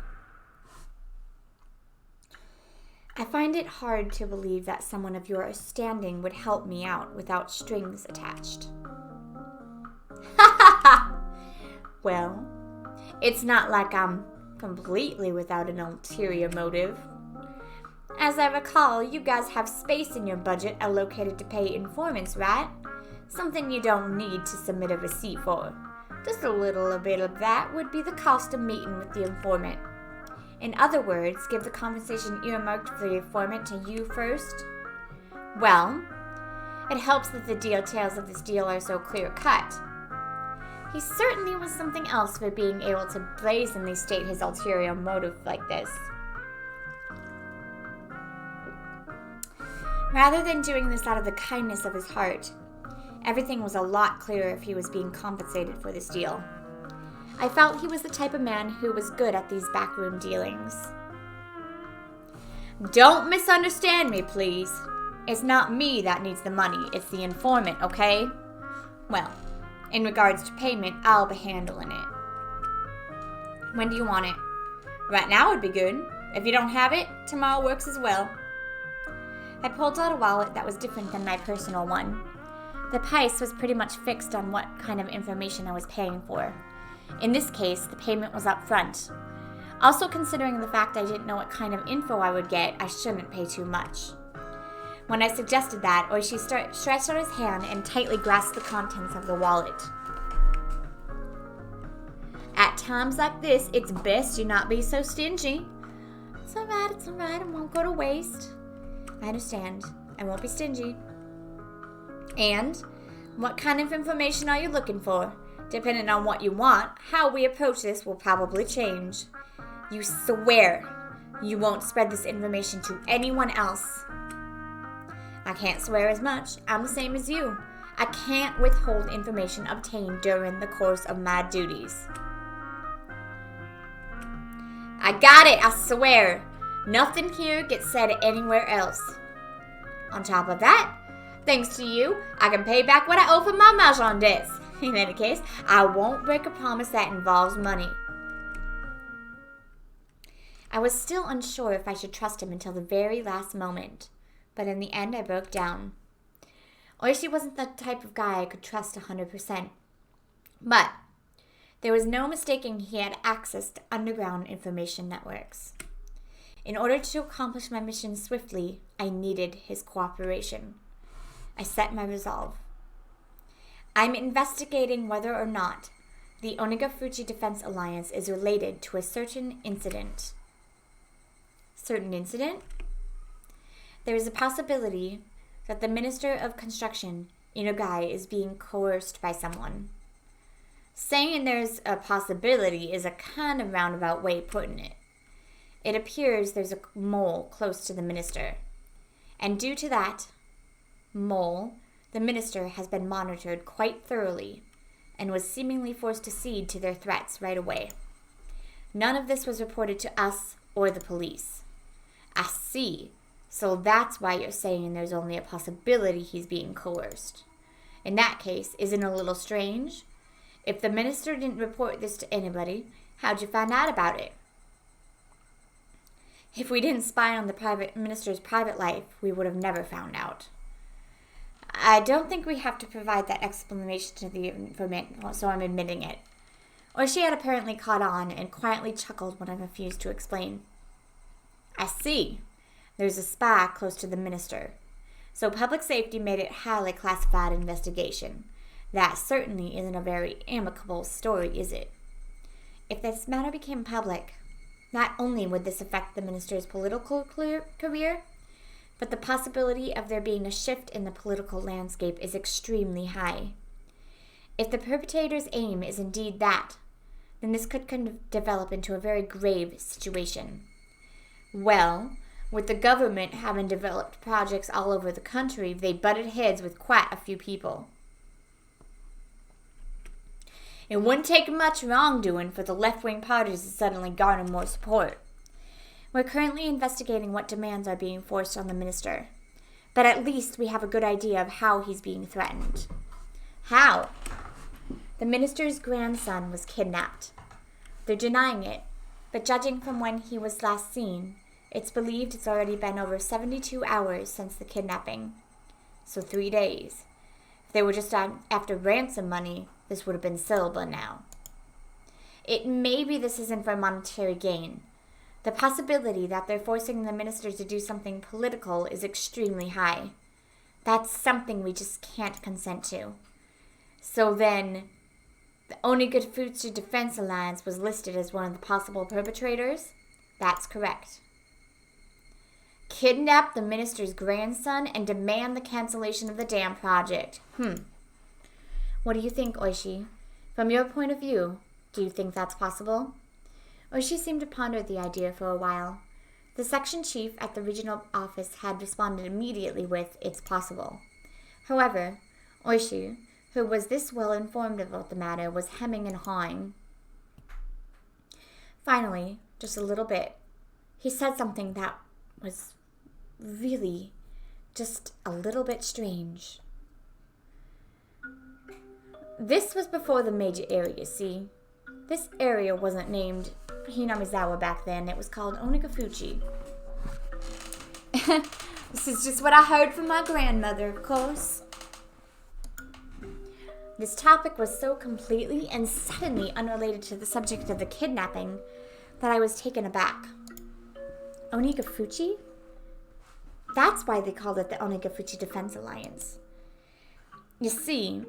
I find it hard to believe that someone of your standing would help me out without strings attached. Well, it's not like I'm completely without an ulterior motive. As I recall, you guys have space in your budget allocated to pay informants, right? Something you don't need to submit a receipt for. Just a little bit of that would be the cost of meeting with the informant. In other words, give the compensation earmarked for the informant to you first. Well, it helps that the details of this deal are so clear-cut. He certainly was something else for being able to brazenly state his ulterior motive like this. Rather than doing this out of the kindness of his heart, everything was a lot clearer if he was being compensated for this deal. I felt he was the type of man who was good at these backroom dealings. Don't misunderstand me, please. It's not me that needs the money, it's the informant, okay? Well, in regards to payment, I'll be handling it. When do you want it? Right now would be good. If you don't have it, tomorrow works as well. I pulled out a wallet that was different than my personal one. The price was pretty much fixed on what kind of information I was paying for. In this case, the payment was up front. Also, considering the fact I didn't know what kind of info I would get, I shouldn't pay too much. When I suggested that, Oishi stretched out his hand and tightly grasped the contents of the wallet. At times like this, it's best you not be so stingy. It's alright, it won't go to waste. I understand. I won't be stingy. And what kind of information are you looking for? Depending on what you want, how we approach this will probably change. You swear you won't spread this information to anyone else. I can't swear as much. I'm the same as you. I can't withhold information obtained during the course of my duties. I got it, I swear. Nothing here gets said anywhere else. On top of that, thanks to you, I can pay back what I owe for my mahjong debts. In any case, I won't break a promise that involves money. I was still unsure if I should trust him until the very last moment, but in the end I broke down. Oishi wasn't the type of guy I could trust 100%. But there was no mistaking he had access to underground information networks. In order to accomplish my mission swiftly, I needed his cooperation. I set my resolve. I'm investigating whether or not the Onagafuji Defense Alliance is related to a certain incident. Certain incident? There is a possibility that the Minister of Construction, Inogai, is being coerced by someone. Saying there's a possibility is a kind of roundabout way of putting it. It appears there's a mole close to the minister. And due to that mole, the minister has been monitored quite thoroughly and was seemingly forced to cede to their threats right away. None of this was reported to us or the police. I see. So that's why you're saying there's only a possibility he's being coerced. In that case, isn't it a little strange? If the minister didn't report this to anybody, how'd you find out about it? If we didn't spy on the minister's private life, we would have never found out. I don't think we have to provide that explanation to the informant, so I'm admitting it. Or she had apparently caught on and quietly chuckled when I refused to explain. I see. There's a spy close to the minister. So public safety made it highly classified investigation. That certainly isn't a very amicable story, is it? If this matter became public, not only would this affect the minister's political career, but the possibility of there being a shift in the political landscape is extremely high. If the perpetrator's aim is indeed that, then this could develop into a very grave situation. Well, with the government having developed projects all over the country, they butted heads with quite a few people. It wouldn't take much wrongdoing for the left-wing parties to suddenly garner more support. We're currently investigating what demands are being forced on the minister, but at least we have a good idea of how he's being threatened. How? The minister's grandson was kidnapped. They're denying it, but judging from when he was last seen, it's believed it's already been over 72 hours since the kidnapping. So 3 days. If they were just after ransom money, this would have been settled by now. It may be this isn't for monetary gain. The possibility that they're forcing the minister to do something political is extremely high. That's something we just can't consent to. So then, the Onigashifutsu Defense Alliance was listed as one of the possible perpetrators? That's correct. Kidnap the minister's grandson and demand the cancellation of the dam project. What do you think, Oishi? From your point of view, do you think that's possible? Oishi seemed to ponder the idea for a while. The section chief at the regional office had responded immediately with, "It's possible." However, Oishi, who was this well informed about the matter, was hemming and hawing. Finally, just a little bit, he said something that was really just a little bit strange. This was before the major area, see? This area wasn't named Hinamizawa back then. It was called Onigashifutsu. This is just what I heard from my grandmother, of course. This topic was so completely and suddenly unrelated to the subject of the kidnapping that I was taken aback. Onigashifutsu? That's why they called it the Onigashifutsu Defense Alliance. You see,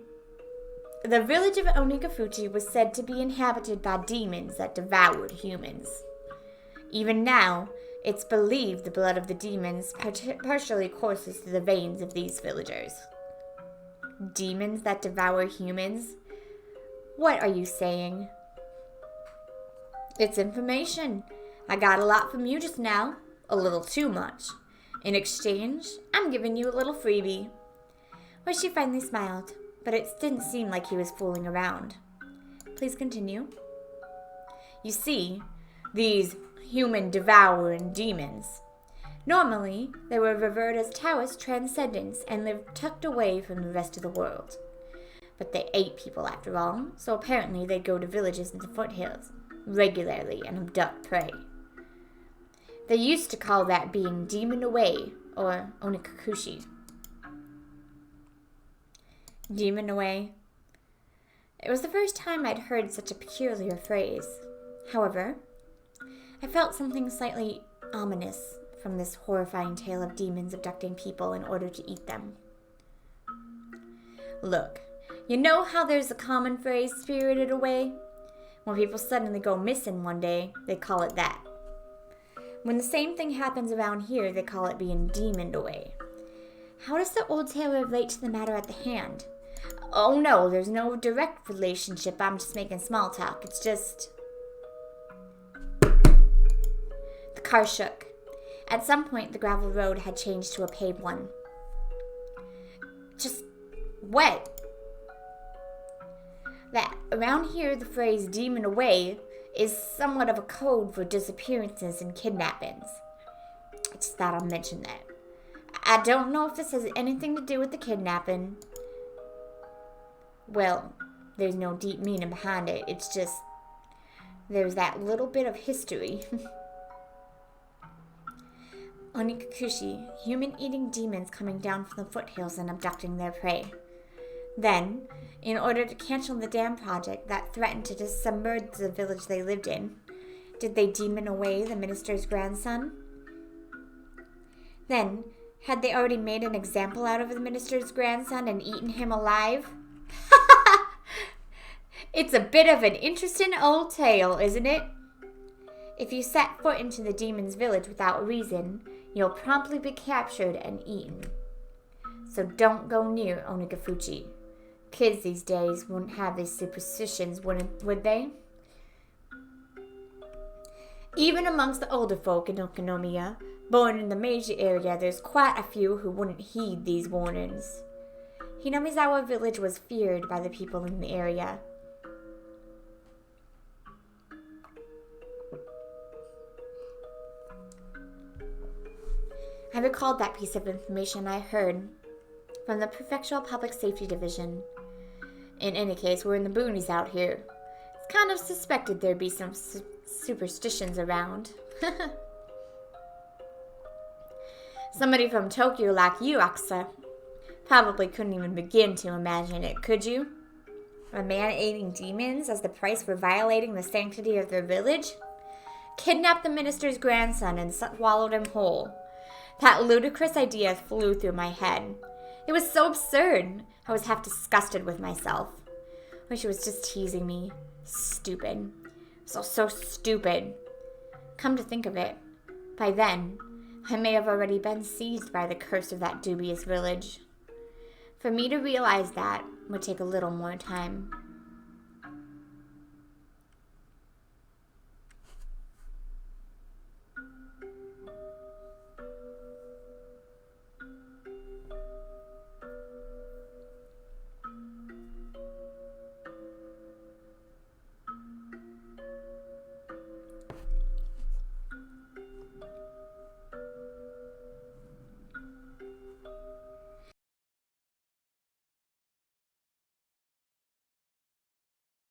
the village of Onigashifutsu was said to be inhabited by demons that devoured humans. Even now, it's believed the blood of the demons partially courses through the veins of these villagers. Demons that devour humans? What are you saying? It's information. I got a lot from you just now. A little too much. In exchange, I'm giving you a little freebie. Where she finally smiled, but it didn't seem like he was fooling around. Please continue. You see, these human-devouring demons. Normally, they were revered as Taoist transcendents and lived tucked away from the rest of the world. But they ate people after all, so apparently they go to villages in the foothills regularly and abduct prey. They used to call that being demon away, or onikakushi. Demon away. It was the first time I'd heard such a peculiar phrase. However, I felt something slightly ominous from this horrifying tale of demons abducting people in order to eat them. Look, you know how there's a common phrase, spirited away? When people suddenly go missing one day, they call it that. When the same thing happens around here, they call it being demoned away. How does the old tale relate to the matter at the hand? Oh no, there's no direct relationship. I'm just making small talk. It's just... The car shook. At some point, the gravel road had changed to a paved one. Just what? That around here, the phrase demon away is somewhat of a code for disappearances and kidnappings. I just thought I'd mention that. I don't know if this has anything to do with the kidnapping. Well, there's no deep meaning behind it. It's just, there's that little bit of history. Onikakushi, human-eating demons coming down from the foothills and abducting their prey. Then, in order to cancel the dam project that threatened to submerge the village they lived in, did they demon away the minister's grandson? Then, had they already made an example out of the minister's grandson and eaten him alive? It's a bit of an interesting old tale, isn't it? If you set foot into the demon's village without reason, you'll promptly be captured and eaten. So don't go near Onagafuchi. Kids these days wouldn't have these superstitions, would they? Even amongst the older folk in Okinomiya, born in the Meiji area, there's quite a few who wouldn't heed these warnings. Hinamizawa village was feared by the people in the area. I recalled that piece of information I heard from the Prefectural Public Safety Division. In any case, we're in the boonies out here. It's kind of suspected there'd be some superstitions around. Somebody from Tokyo like you, Akasa, probably couldn't even begin to imagine it, could you? A man aiding demons as the price for violating the sanctity of their village? Kidnapped the minister's grandson and swallowed him whole. That ludicrous idea flew through my head. It was so absurd. I was half disgusted with myself. Wish it was just teasing me. Stupid. So stupid. Come to think of it, by then, I may have already been seized by the curse of that dubious village. For me to realize that would take a little more time.